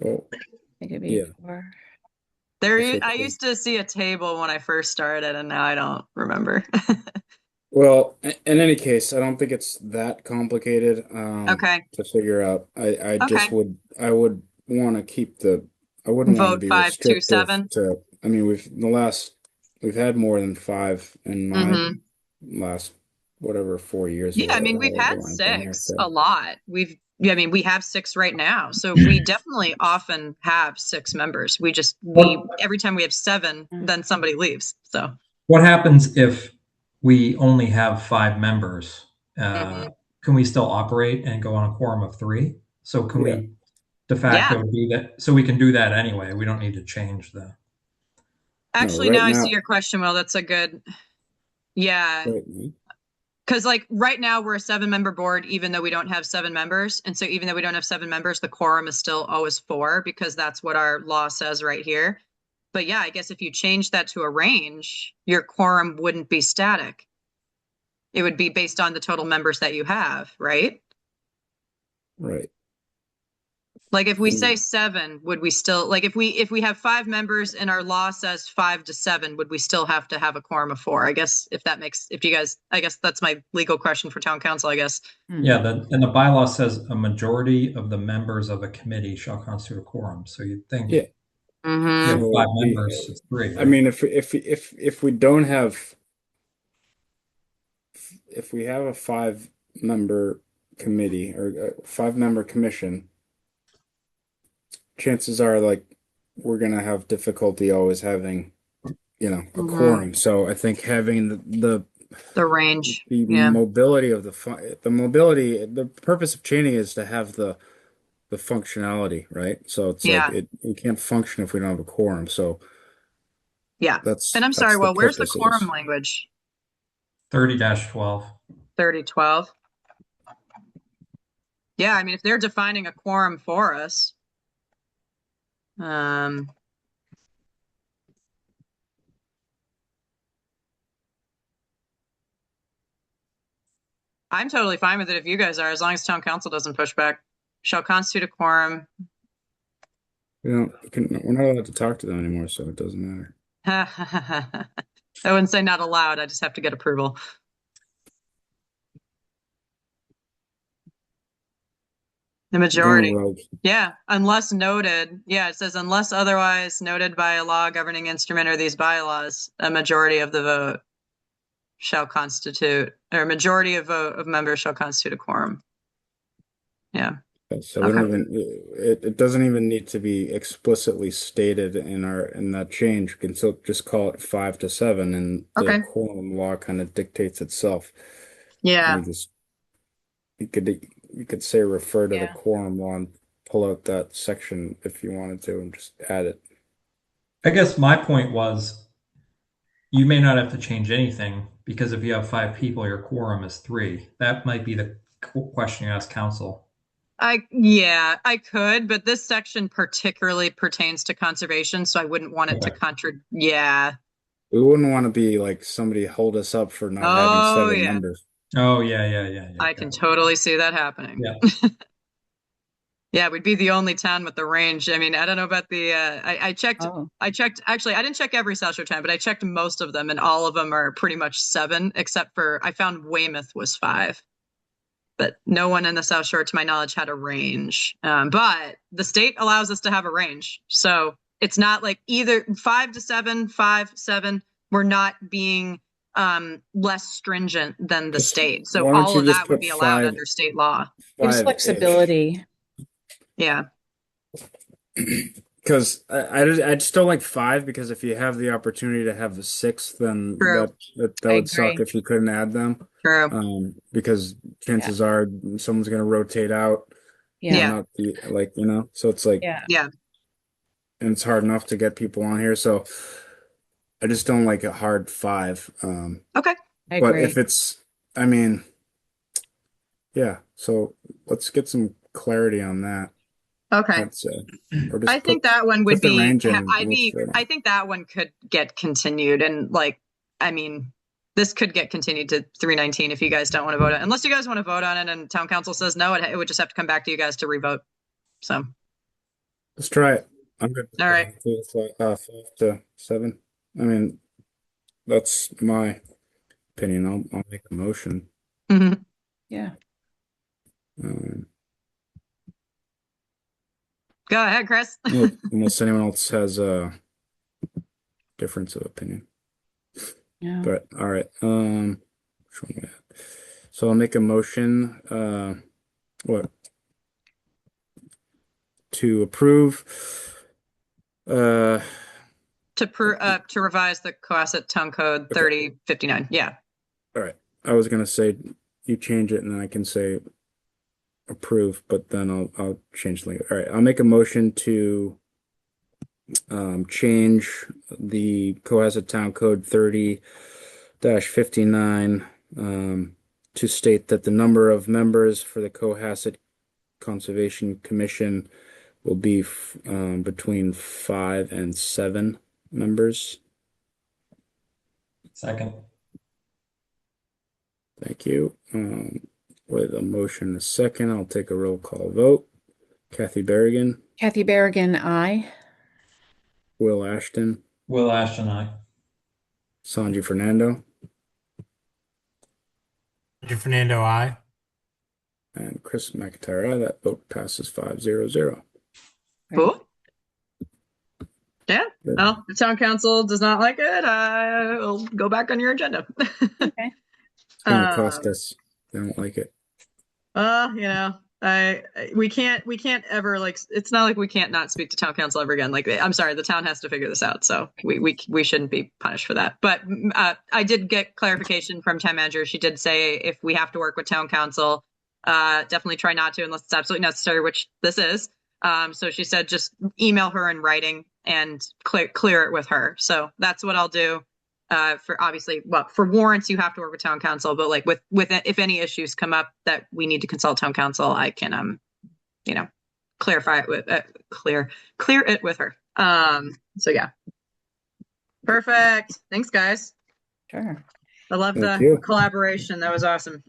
Well, I think it'd be yeah. 4. I used to see a table when I first started, and now I don't remember. Well, in any case, I don't think it's that complicated Okay. to figure out. I just Okay. I would want to keep I wouldn't want to Vote be 5 2 restrictive 7. I mean, we've had more than 5 in my last whatever 4 years. Yeah, I mean, we've had however long I've been here, 6 so. a lot. We've yeah, I mean, we have 6 right now, so we definitely often have 6 members. We every time we have 7, then somebody leaves. So What happens if we only have 5 members? Mhm. Can we still operate and go on a quorum of 3? So can Yeah. we de facto do that? So we can do that anyway. We don't need to change the. Actually, right now I see now, your question. Well, that's a good, yeah. right now, Because like right now we're a 7-member board, even though we don't have 7 members. And so even though we don't have 7 members, the quorum is still always 4 because that's what our law says right here. But yeah, I guess if you change that to a range, your quorum wouldn't be static. It would be based on the total members that you have, right? right. Like if we Mm. say 7, would we still, like if we have 5 members and our law says 5 to 7, would we still have to have a quorum of 4? I guess if you guys, I guess that's my legal question for town council, I guess. Yeah, and the bylaw says a majority of the members of a committee shall constitute a quorum. So you'd think Yeah. Mm-hmm. you have So 5 members, it's 3, I right? mean, if we don't have, if we have a 5-member committee or a 5-member commission, chances are like we're gonna have difficulty always having, a Mhm. quorum. So I think having The range. the Yeah. mobility of the purpose of chaining is to have the functionality, right? So it's like Yeah. we can't function if we don't have a quorum. So Yeah. that's And I'm sorry, the well, where's the purpose of quorum this. language? 30-12. 3012. Yeah, I mean, if they're defining a quorum for us, I'm totally fine with it if you guys are, as long as town council doesn't push back. Shall constitute a quorum. We're not allowed to talk to them anymore, so it doesn't matter. I wouldn't say not allowed. I just have to get approval. The majority. Going rogue. Yeah, unless noted. Yeah, it says unless otherwise noted by a law, governing instrument, or these bylaws, a majority of the vote shall constitute, or a majority of vote of members shall constitute a quorum. Yeah. So we don't Okay. even it doesn't even need to be explicitly stated in that change. We can still just call it 5 to 7, and Okay. the quorum law kind of dictates itself. Yeah. And you could say refer to the Yeah. quorum law and pull out that section if you wanted to and just add it. I guess my point was you may not have to change anything because if you have 5 people, your quorum is 3. That might be the question you ask council. I could, but this section particularly pertains to conservation, so I wouldn't want it to Yeah. We wouldn't want to be like somebody hold us up for not having Oh, 7 yeah. members. Oh, yeah. I can totally see that happening. Yeah. Yeah, we'd be the only town with the range. I mean, I don't know about the I checked Oh, actually I didn't check every South Shore town, but I checked most of them and all of them are pretty much 7, except for I found Weymouth was 5. But no one in the South Shore, to my knowledge, had a range. But the state allows us to have a range. So it's not like either 5 to 7, 5, 7. We're not being less stringent than the Just- state. So why don't all you of just that would put be allowed 5 under state law. gives 5-ish. flexibility. Yeah. Because I just don't like 5, because if you have the opportunity to have the 6, then True. that I would suck agree. if you couldn't add them. True. Because chances are someone's gonna rotate out. Yeah. Not be like, so it's like, Yeah. Yeah. and it's hard enough to get people on here. So I just don't like a hard 5. Okay. I But agree. if it's, I mean, yeah. So let's get some clarity on that. Okay. I'd say, or just I think that one would put the be, range in and I we'll mean, figure it out. I think that one could get continued and like, I mean, this could get continued to 319 if you guys don't want to vote on it. Unless you guys want to vote on it and town council says no, it would just have to come back to you guys to revote. So, Let's try it. I'm good. All right. 5 to 7. I mean, that's my opinion. I'll make a motion. mhm. Yeah. Um, Go ahead, Chris. unless anyone else has a difference of opinion. Yeah. But all right. Which one we at? So I'll make a motion. What? to approve. To revise the Cohasset Town Code 3059. Yeah. All right. I was gonna say you change it and then I can say approve, but then I'll change the. All right. I'll make a motion to change the Cohasset Town Code 30-59 to state that the number of members for the Cohasset Conservation Commission will be between 5 and 7 members. Second. Thank you. With a motion and a second, I'll take a roll call vote. Kathy Berrigan, Kathy Berrigan, aye. Will Ashton, Will Ashton, aye. Sanji Fernando, Fernando, I. and Chris McIntyre. Aye. That vote passes 5-0-0. Cool. Yeah. Good. Well, the town council does not like it. I'll go back on your agenda. Okay. It's gonna cost us. They don't like it. We can't ever, like, it's not like we can't not speak to town council ever again. Like, I'm sorry, the town has to figure this out. So we shouldn't be punished for that. But I did get clarification from town manager. She did say if we have to work with town council, definitely try not to unless it's absolutely necessary, which this is. So she said just email her in writing and clear it with her. So that's what I'll do. For obviously, well, for warrants, you have to work with town council, but like with if any issues come up that we need to consult town council, I can, clarify it with clear it with her. So yeah. Perfect. Thanks, guys. Sure. I love Thank the you. collaboration. That was awesome.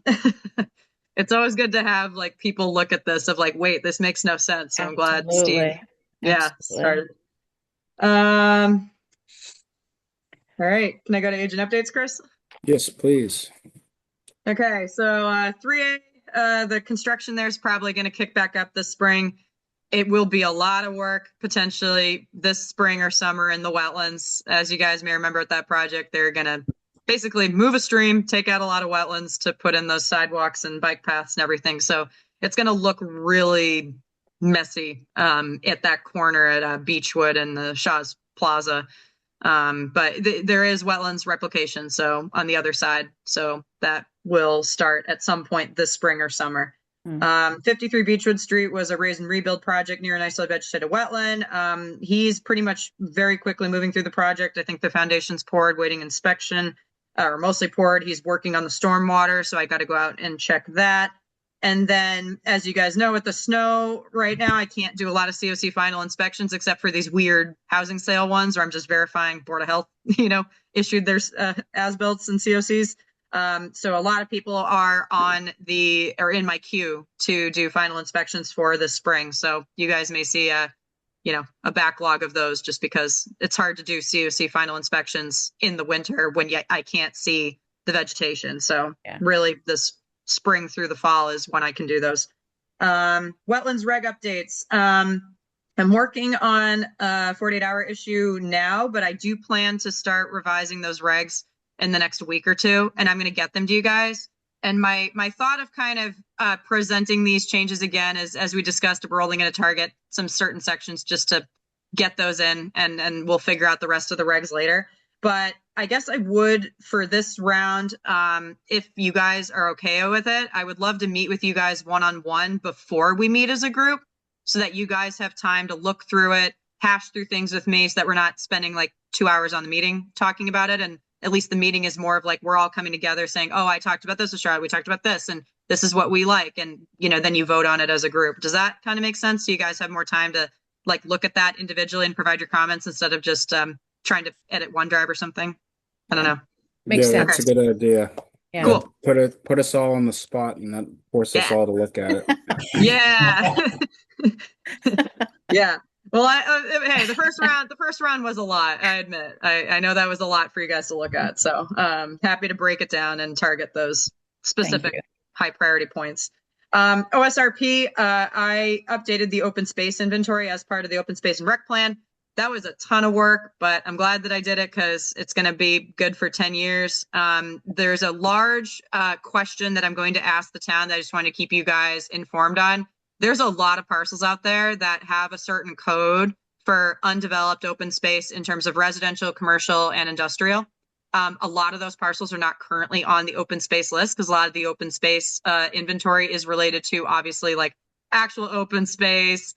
It's always good to have like people look at this of like, wait, this makes no sense. So I'm glad Steve, Absolutely. started. All right. Can I go to agent updates, Chris? Yes, please. Okay. So 3A, the construction there is probably going to kick back up this spring. It will be a lot of work potentially this spring or summer in the wetlands. As you guys may remember at that project, they're going to basically move a stream, take out a lot of wetlands to put in those sidewalks and bike paths and everything. So it's going to look really messy at that corner at Beechwood and the Shaw's Plaza. But there is wetlands replication, so on the other side. So that will start at some point this spring or summer. 53 Beechwood Street was a raise and rebuild project near an isolated vegetated wetland. He's pretty much very quickly moving through the project. I think the foundation's poured, waiting inspection, or mostly poured. He's working on the stormwater, so I got to go out and check that. And then, as you guys know, with the snow right now, I can't do a lot of COC final inspections except for these weird housing sale ones where I'm just verifying Board of Health, issued their as-built and COCs. So a lot of people are in my queue to do final inspections for this spring. So you guys may see a backlog of those just because it's hard to do COC final inspections in the winter when I can't see the vegetation. So really this spring through the fall is when I can do those. Wetlands reg updates. I'm working on a 48-hour issue now, but I do plan to start revising those regs in the next week or two, and I'm going to get them to you guys. And my thought of kind of presenting these changes again is, as we discussed, we're only going to target some certain sections just to get those in, and we'll figure out the rest of the regs later. But I guess I would, for this round, if you guys are okay with it, I would love to meet with you guys one-on-one before we meet as a group so that you guys have time to look through it, hash through things with me so that we're not spending like 2 hours on the meeting talking about it. And at least the meeting is more of like, we're all coming together saying, oh, I talked about this with Charlotte, we talked about this, and this is what we like. And, then you vote on it as a group. Does that kind of make sense? So you guys have more time to like look at that individually and provide your comments instead of just trying to edit OneDrive or something? I don't know. Makes sense. That's a good idea. Yeah. Cool. Put us all on the spot and that force us all to look at it. Yeah. Yeah. Well, hey, the first round was a lot. I admit. I know that was a lot for you guys to look at. So happy to break it down and target those specific high priority points. OSRP, I updated the open space inventory as part of the open space and rec plan. That was a ton of work, but I'm glad that I did it because it's going to be good for 10 years. There's a large question that I'm going to ask the town that I just want to keep you guys informed on. there's a lot of parcels out there that have a certain code for undeveloped open space in terms of residential, commercial, and industrial. A lot of those parcels are not currently on the open space list because a lot of the open space inventory is related to obviously like actual open space,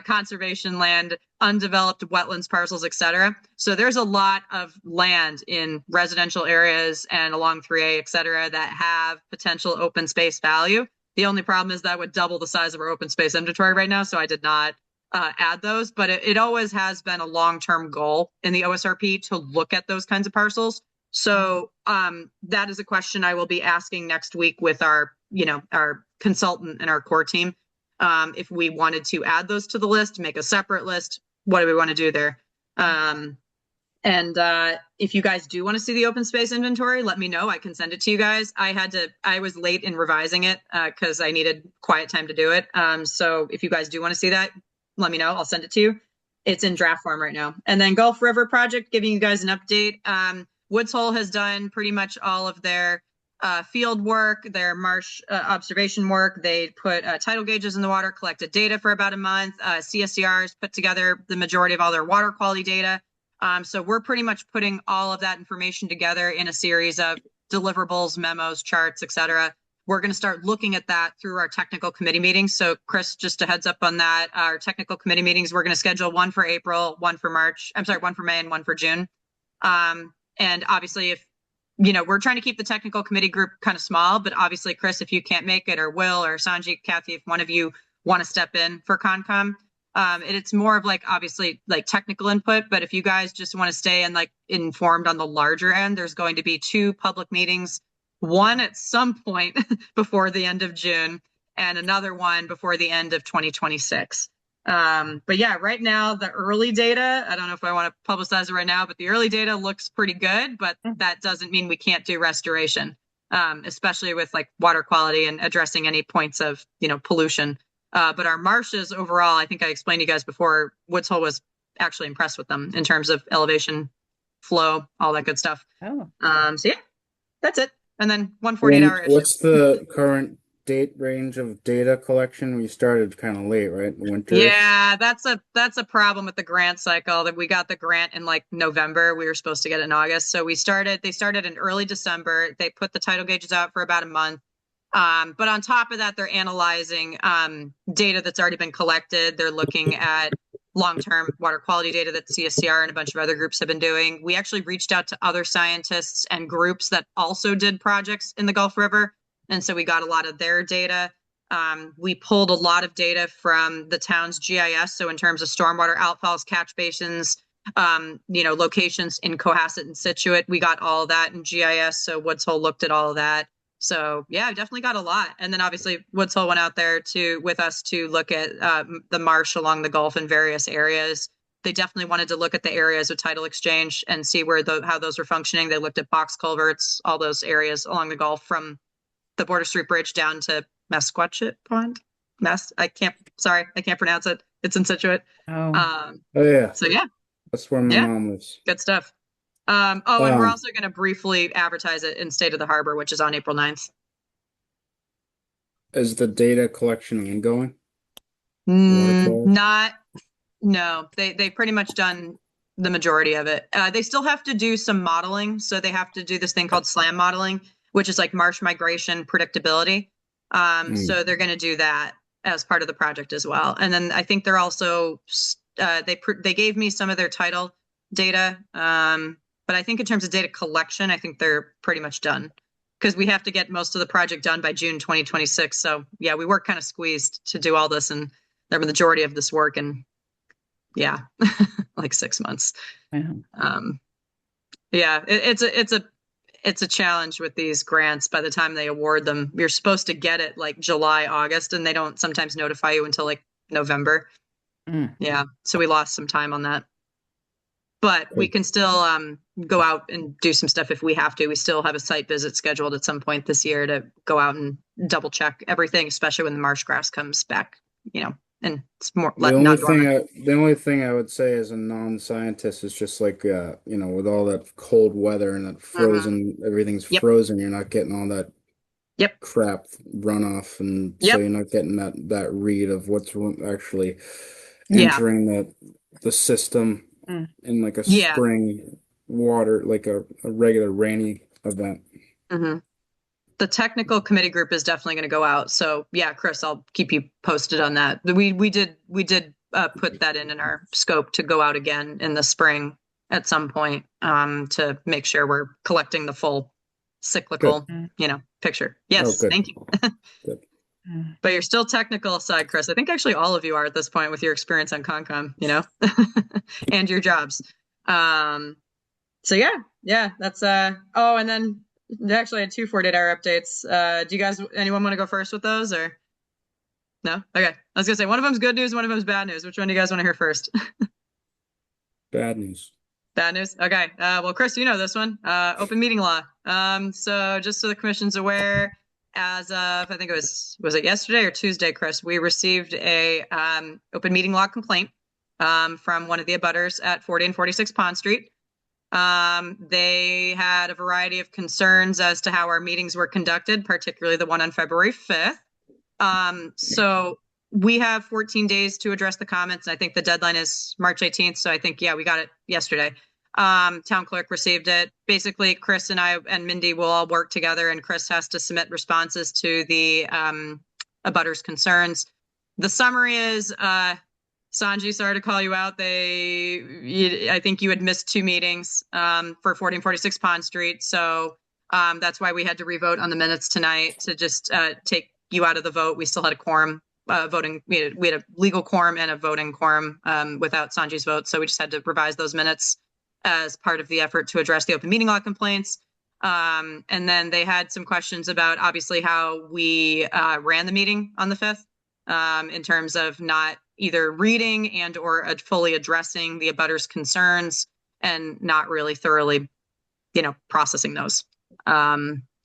conservation land, undeveloped wetlands parcels, etc. So there's a lot of land in residential areas and along 3A, etc., that have potential open space value. The only problem is that would double the size of our open space inventory right now, so I did not add those. But it always has been a long-term goal in the OSRP to look at those kinds of parcels. So that is a question I will be asking next week with our consultant and our core team. If we wanted to add those to the list, make a separate list, what do we want to do there? And if you guys do want to see the open space inventory, let me know. I can send it to you guys. I was late in revising it because I needed quiet time to do it. So if you guys do want to see that, let me know. I'll send it to you. It's in draft form right now. And then Gulf River Project, giving you guys an update. Woods Hole has done pretty much all of their field work, their marsh observation work. They put tidal gauges in the water, collected data for about a month. CSCRs put together the majority of all their water quality data. So we're pretty much putting all of that information together in a series of deliverables, memos, charts, etc. We're going to start looking at that through our technical committee meetings. So Chris, just a heads up on that. Our technical committee meetings, we're going to schedule one for April, one for March. I'm sorry, one for May and one for June. And obviously, if we're trying to keep the technical committee group kind of small, but obviously, Chris, if you can't make it, or Will, or Sanjay, Kathy, if one of you want to step in for Concom, it's more of like obviously like technical input. But if you guys just want to stay and like informed on the larger end, there's going to be 2 public meetings, one at some point before the end of June, and another one before the end of 2026. But yeah, right now, the early data, I don't know if I want to publicize it right now, but the early data looks pretty good, but that doesn't mean we can't do restoration, especially with like water quality and addressing any points of, pollution. But our marshes overall, I think I explained to you guys before, Woods Hole was actually impressed with them in terms of elevation, flow, all that good stuff. Oh, So yeah, that's it. And then 148-hour issue. What's the current date range of data collection? We started kind of late, right? Winter. Yeah, that's a problem with the grant cycle, that we got the grant in like November. We were supposed to get it in August. So they started in early December. They put the tidal gauges out for about a month. But on top of that, they're analyzing data that's already been collected. They're looking at long-term water quality data that CSCR and a bunch of other groups have been doing. We actually reached out to other scientists and groups that also did projects in the Gulf River. And so we got a lot of their data. We pulled a lot of data from the town's GIS. So in terms of stormwater outfalls, catch basins, locations in Cohasset and Scituate, we got all of that in GIS. So Woods Hole looked at all of that. So yeah, I definitely got a lot. And then obviously Woods Hole went out there with us to look at the marsh along the Gulf in various areas. They definitely wanted to look at the areas of tidal exchange and see how those were functioning. They looked at box culverts, all those areas along the Gulf from the Border Street Bridge down to Mesquatchit Pond. I can't pronounce it. It's in Scituate. oh, Oh yeah, So yeah, that's where my Yeah. mom lives. good stuff. And we're also going to briefly advertise it in State of the Harbor, which is on April 9th. Is the data collection ongoing? Water quality? No, they've pretty much done the majority of it. They still have to do some modeling. So they have to do this thing called SLAM modeling, which is like marsh migration predictability. So they're going to do that as part of the project as well. And then I think they're also, they gave me some of their tidal data. But I think in terms of data collection, I think they're pretty much done because we have to get most of the project done by June 2026. So yeah, we were kind of squeezed to do all this, and the majority of this work in, like 6 months. wow. Yeah, it's a challenge with these grants. By the time they award them, you're supposed to get it like July, August, and they don't sometimes notify you until like November. Yeah, so we lost some time on that. But we can still go out and do some stuff if we have to. We still have a site visit scheduled at some point this year to go out and double check everything, especially when the marsh grass comes back, and it's more The not dormant. only thing I would say as a non-scientist is just like with all that cold weather and that frozen, everything's Yep. frozen. You're not getting all that Yep. crap runoff, and so Yep. you're not getting that read of what's actually Yeah. entering the system Mm. in like a Yeah. spring water, like a regular rainy event. hmm The technical committee group is definitely going to go out. So yeah, Chris, I'll keep you posted on that. We did put that in our scope to go out again in the spring at some point to make sure we're collecting the full cyclical, Mm. picture. Oh, Yes, good. thank you. Good. Mm. But you're still technical side, Chris. I think actually all of you are at this point with your experience on Concom, and your jobs. So yeah, that's oh, and then actually I had two 48-hour updates. Do you guys, anyone want to go first with those or no? Okay. I was gonna say one of them's good news, one of them's bad news. Which one do you guys want to hear first? Bad news. Bad news. Okay. Well, Chris, you know this one. Open meeting law. So just so the commission's aware, as of I think was it yesterday or Tuesday, Chris, we received a open meeting law complaint from one of the abutters at 40 and 46 Pond Street. They had a variety of concerns as to how our meetings were conducted, particularly the one on February 5th. So we have 14 days to address the comments. And I think the deadline is March 18th. So I think, yeah, we got it yesterday. Town clerk received it. Basically, Chris and I and Mindy will all work together, and Chris has to submit responses to the abutters' concerns. The summary is, Sanji, sorry to call you out. I think you had missed two meetings for 40 and 46 Pond Street. So that's why we had to revote on the minutes tonight to just take you out of the vote. We still had a quorum voting. We had a legal quorum and a voting quorum without Sanji's vote. So we just had to revise those minutes as part of the effort to address the open meeting law complaints. And then they had some questions about obviously how we ran the meeting on the 5th in terms of not either reading and or fully addressing the abutters' concerns and not really thoroughly, processing those.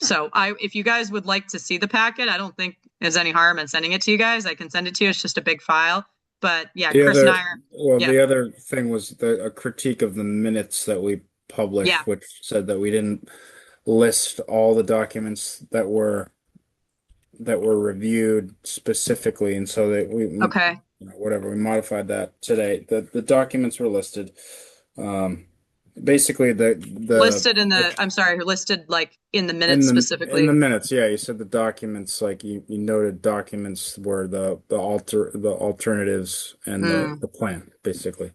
So if you guys would like to see the packet, I don't think there's any harm in sending it to you guys. I can send it to you. It's just a big file. But yeah, Chris and I are. The other thing was a critique of the minutes that we published, which said that we didn't list all the documents that were reviewed specifically, and so that we Okay. We modified that today. The documents were listed. Basically the listed in the I'm sorry, listed like in the minutes specifically. In the minutes, yeah. You said the documents, like you noted documents were the alternatives and the plan, basically.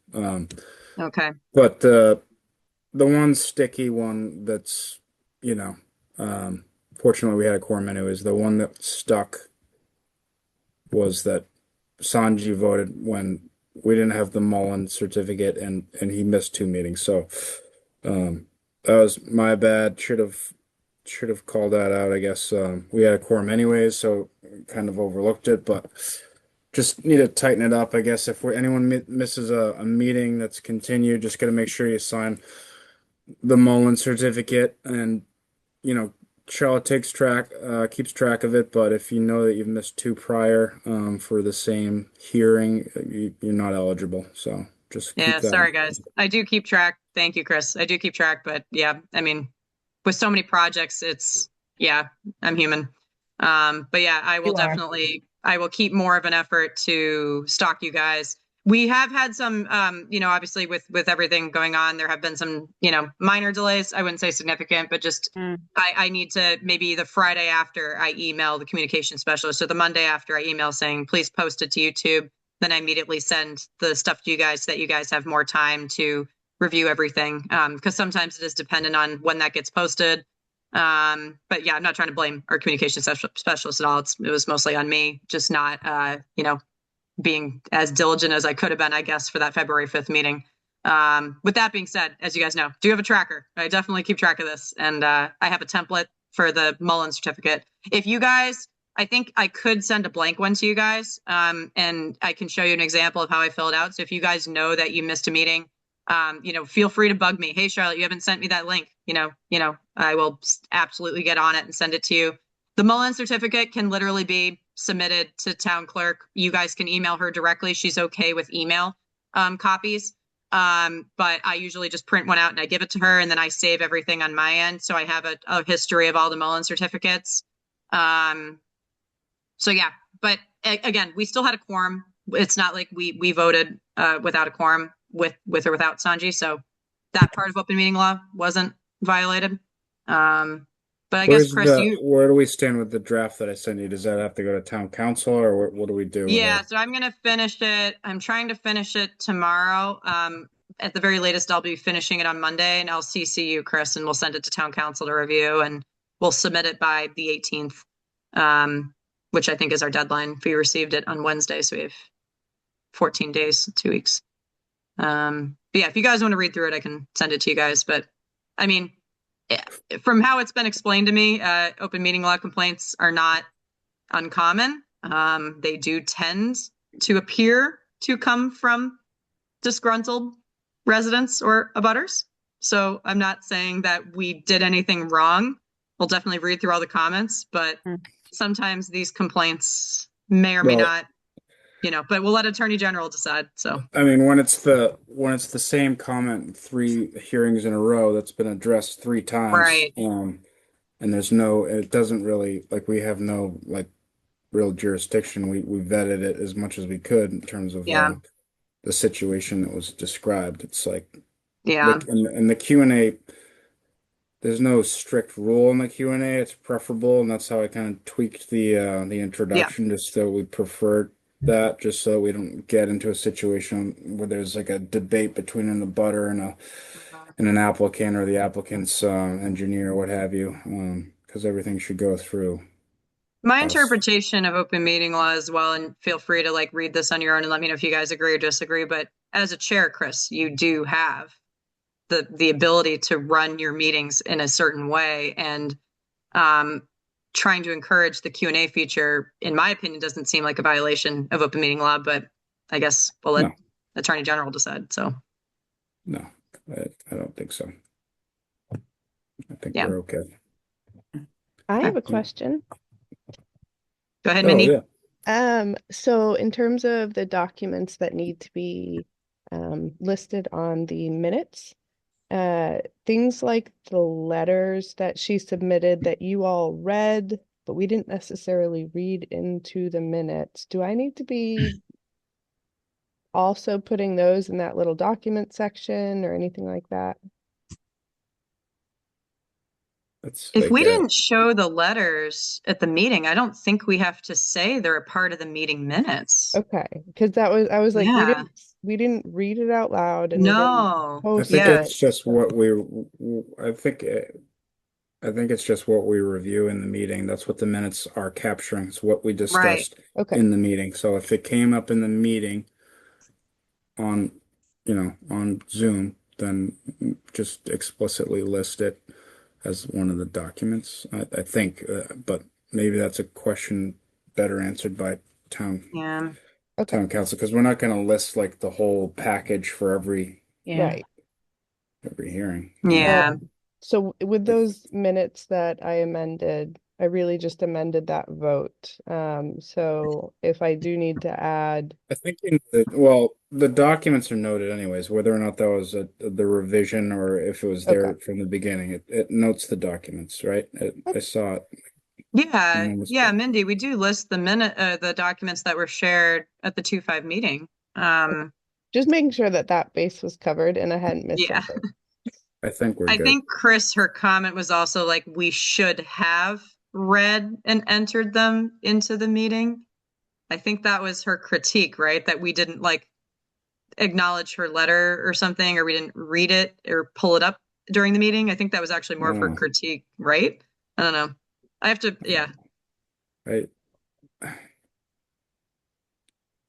Okay. But the one sticky one that's, fortunately we had a quorum anyways, the one that stuck was that Sanji voted when we didn't have the Mullen certificate and he missed two meetings. So that was my bad. Should have called that out, I guess. We had a quorum anyways, so kind of overlooked it, but just need to tighten it up, I guess. If anyone misses a meeting that's continued, just got to make sure you sign the Mullen certificate, and Charlotte keeps track of it. But if you know that you've missed two prior for the same hearing, you're not eligible. So just keep that. Sorry guys. I do keep track. Thank you, Chris. I do keep track, but yeah, I mean, with so many projects, I'm human. But yeah, I will keep more of an effort to stalk you guys. We have had some, obviously with everything going on, there have been some, minor delays. I wouldn't say significant, but just I need to, maybe the Friday after I email the communication specialist, or the Monday after I email saying, please post it to YouTube. Then I immediately send the stuff to you guys so that you guys have more time to review everything. Because sometimes it is dependent on when that gets posted. But yeah, I'm not trying to blame our communication specialist at all. It was mostly on me, just not, being as diligent as I could have been, I guess, for that February 5th meeting. With that being said, as you guys know, do have a tracker. I definitely keep track of this. And I have a template for the Mullen certificate. If you guys, I think I could send a blank one to you guys, and I can show you an example of how I fill it out. So if you guys know that you missed a meeting, feel free to bug me. Hey, Charlotte, you haven't sent me that link. I will absolutely get on it and send it to you. The Mullen certificate can literally be submitted to town clerk. You guys can email her directly. She's okay with email copies. But I usually just print one out and I give it to her, and then I save everything on my end. So I have a history of all the Mullen certificates. So yeah, but again, we still had a quorum. It's not like we voted without a quorum with or without Sanji. So that part of open meeting law wasn't violated. But I guess Chris, where do we stand with the draft that I sent you? Does that have to go to town council, or what do we do with yeah, it? so I'm gonna finish it. I'm trying to finish it tomorrow. At the very latest, I'll be finishing it on Monday, and I'll CC you, Chris, and we'll send it to town council to review, and we'll submit it by the 18th, which I think is our deadline. We received it on Wednesday, so we have 14 days, 2 weeks. But yeah, if you guys want to read through it, I can send it to you guys. But I mean, from how it's been explained to me, open meeting law complaints are not uncommon. They do tend to appear to come from disgruntled residents or abutters. So I'm not saying that we did anything wrong. We'll definitely read through all the comments, but sometimes these complaints may or may Well- not, but we'll let Attorney General decide. So I mean, when it's the same comment 3 hearings in a row that's been addressed 3 times, Right. and it doesn't really, like, we have no like real jurisdiction. We vetted it as much as we could in terms of Yeah. the situation that was described. It's like, yeah, in the Q&A, there's no strict rule in the Q&A. It's preferable, and that's how I kind of tweaked the introduction, just so we preferred that, just so we don't get into a situation where there's like a debate between an abutter and an applicant, or the applicant's engineer, or what have you, because everything should go through. my us. interpretation of open meeting law as well, and feel free to like read this on your own and let me know if you guys agree or disagree. But as a chair, Chris, you do have the ability to run your meetings in a certain way, and trying to encourage the Q&A feature, in my opinion, doesn't seem like a violation of open meeting law, but I guess we'll let No. Attorney General decide. So No, I don't think so. I think Yeah. we're okay. I have a Okay. question. go ahead, Oh, Mindy. yeah. So in terms of the documents that need to be listed on the minutes, things like the letters that she submitted that you all read, but we didn't necessarily read into the minutes. Do I need to be also putting those in that little document section or anything like that? That's If like we didn't show the letters at the meeting, I don't think we have to say they're a part of the meeting minutes. Okay, because I was like, Yeah. we didn't read it out loud and we didn't No. I post think Yeah. it's just what I think it's just what we review in the meeting. That's what the minutes are capturing. It's what we discussed Okay. in the meeting. So if it came up in the meeting on, on Zoom, then just explicitly list it as one of the documents. I think, but maybe that's a question better answered by town Yeah. Okay. council, because we're not going to list like the whole package for every Yeah. Right. hearing. Yeah. So with those minutes that I amended, I really just amended that vote. So if I do need to add, I think the documents are noted anyways, whether or not that was the revision or if it was there Okay. from the beginning. It notes the documents, right? I saw it. Yeah. Almost. Yeah, Mindy, we do list the documents that were shared at the 2-5 meeting. just making sure that that base was covered and I hadn't missed Yeah. something. I think we're I good. think Chris, her comment was also like, we should have read and entered them into the meeting. I think that was her critique, right? That we didn't like acknowledge her letter or something, or we didn't read it or pull it up during the meeting. I think that was actually more of her Yeah. critique, right? I don't know. I have to, yeah.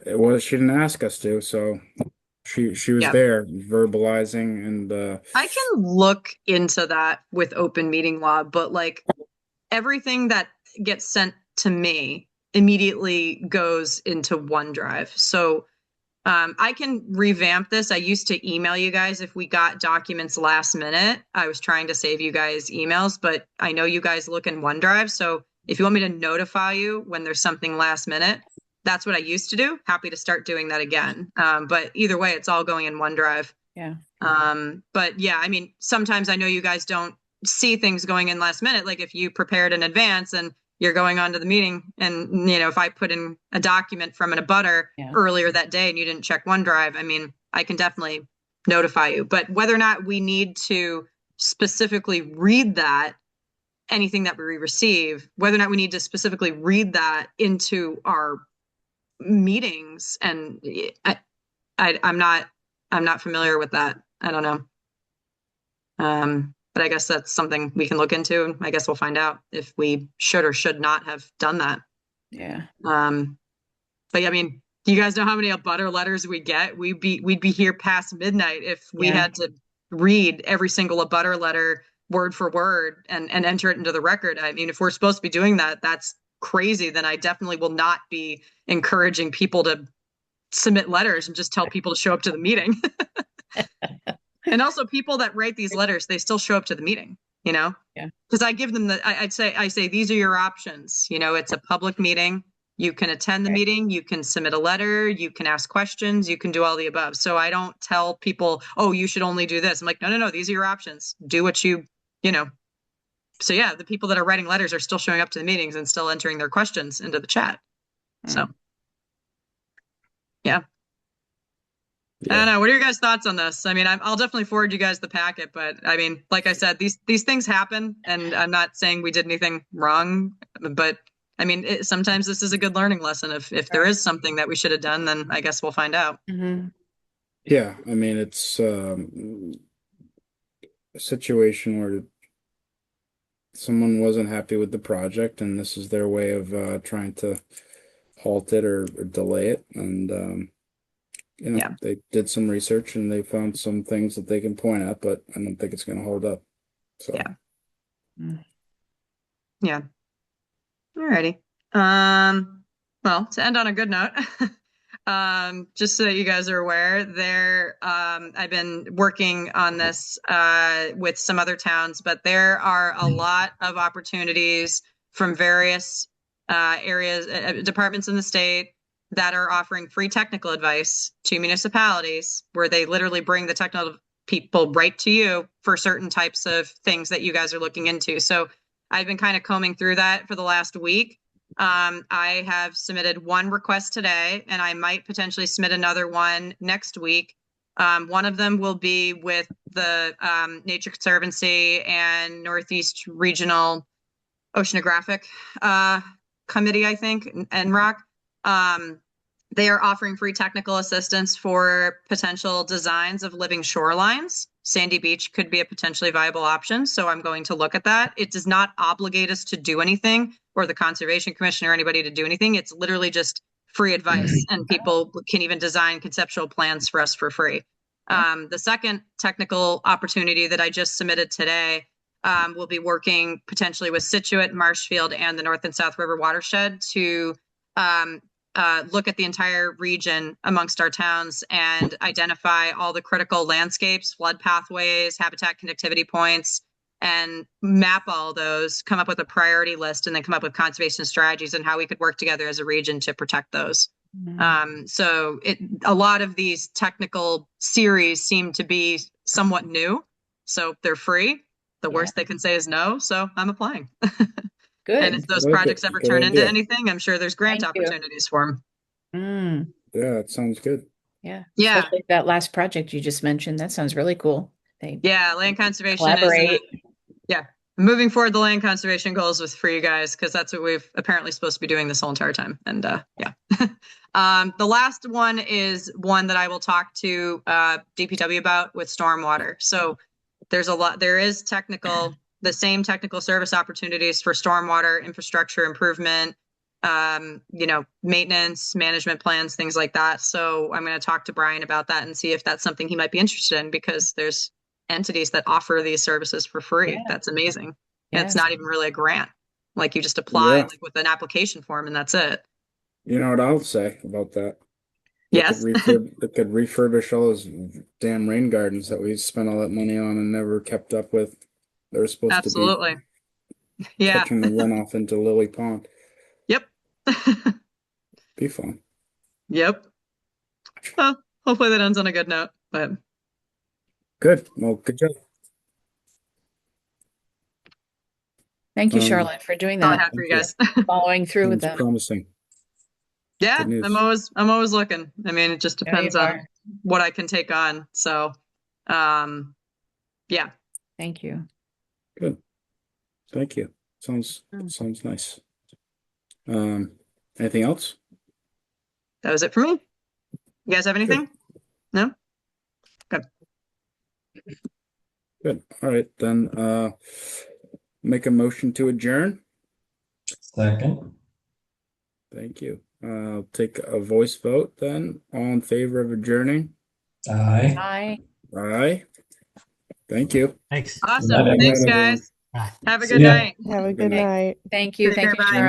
She didn't ask us to, so she was Yeah. there verbalizing, and I can look into that with open meeting law, but like everything that gets sent to me immediately goes into OneDrive. So I can revamp this. I used to email you guys if we got documents last minute. I was trying to save you guys emails, but I know you guys look in OneDrive. So if you want me to notify you when there's something last minute, that's what I used to do. Happy to start doing that again. But either way, it's all going in OneDrive. Yeah. But yeah, I mean, sometimes I know you guys don't see things going in last minute. Like if you prepared in advance and you're going on to the meeting. And, if I put in a document from an abutter Yeah. earlier that day and you didn't check OneDrive, I mean, I can definitely notify you. But whether or not we need to specifically read that, anything that we receive, whether or not we need to specifically read that into our meetings, and I'm not familiar with that. I don't know. But I guess that's something we can look into, and I guess we'll find out if we should or should not have done that. Yeah. But yeah, I mean, do you guys know how many abutter letters we get? We'd be here past midnight if we Yeah. had to read every single abutter letter word for word and enter it into the record. I mean, if we're supposed to be doing that, that's crazy. Then I definitely will not be encouraging people to submit letters and just tell people to show up to the meeting. And also, people that write these letters, they still show up to the meeting, Yeah. because I give them I say, these are your options. It's a public meeting. You can attend the Right. meeting, you can submit a letter, you can ask questions, you can do all the above. So I don't tell people, oh, you should only do this. I'm like, no, these are your options. Do what you know. So yeah, the people that are writing letters are still showing up to the meetings and still entering their questions into the chat. So yeah. I don't know. What are your guys' thoughts on this? I mean, I'll definitely forward you guys the packet, but I mean, like I said, these things happen, and I'm not saying we did anything wrong, but I mean, sometimes this is a good learning lesson. If there is something that we should have done, then I guess we'll find out. Mm-hmm. Yeah, I mean, it's a situation where someone wasn't happy with the project, and this is their way of trying to halt it or delay it. And Yeah. they did some research and they found some things that they can point at, but I don't think it's going to hold up. So Yeah. Yeah. Alrighty. Well, to end on a good note, just so that you guys are aware, I've been working on this with some other towns, but there are a lot of opportunities from various areas, departments in the state that are offering free technical advice to municipalities, where they literally bring the technical people right to you for certain types of things that you guys are looking into. So I've been kind of combing through that for the last week. I have submitted one request today, and I might potentially submit another one next week. One of them will be with the Nature Conservancy and Northeast Regional Oceanographic Committee, I think, NROC. They are offering free technical assistance for potential designs of living shorelines. Sandy Beach could be a potentially viable option, so I'm going to look at that. It does not obligate us to do anything, or the Conservation Commission or anybody to do anything. It's literally just free advice, and people can even design conceptual plans for us for free. The second technical opportunity that I just submitted today will be working potentially with Scituate, Marshfield, and the North and South River watershed to look at the entire region amongst our towns and identify all the critical landscapes, flood pathways, habitat connectivity points, and map all those, come up with a priority list, and then come up with conservation strategies and how we could work together as a region to protect those. So a lot of these technical series seem to be somewhat new, so they're free. The worst they can say is no, so I'm applying. Good. And if those Okay, projects ever good turn into idea. anything, I'm sure there's grant Thank you. opportunities for them. Yeah, it sounds good. Yeah. Yeah. Especially that last project you just mentioned. That sounds really cool. They Yeah, land conservation collaborate. yeah, moving forward the land conservation goals with for you guys, because that's what we've apparently supposed to be doing this whole entire time. And yeah. The last one is one that I will talk to DPW about with stormwater. So there is the same technical service opportunities for stormwater infrastructure improvement, maintenance, management plans, things like that. So I'm going to talk to Brian about that and see if that's something he might be interested in, because there's entities that offer these services for free. Yeah. That's amazing. And it's Yes. not even really a grant. Like, you just apply Yeah. like with an application form and that's it. You know what I'll say about that? Yes. They could refurbish all those damn rain gardens that we spent all that money on and never kept up with. They're supposed Absolutely. to be Yeah. catching the runoff into Lily Pond. Yep. Be fun. Yep. Well, hopefully that ends on a good note, but Good. Well, good job. Thank you, Um, Charlotte, for doing All I that, have for you Thank guys. following through with Sounds them. promising. Yeah, Good news. I'm always looking. I mean, it just There you depends on are. what I can take on. So, yeah. Thank you. Good. Thank you. Sounds nice. Anything else? That was it for me. You guys have anything? No? Good. All right, then, make a motion to adjourn. Second. Thank you. I'll take a voice vote then. All in favor of adjourning? Aye. Bye. Aye. Thank you. Thanks. Awesome. Bye, Thanks, everyone. guys. Bye. Have a See good ya. night. Have a good Okay. night. Thank you. Take Thank care, you, bye. Charlotte.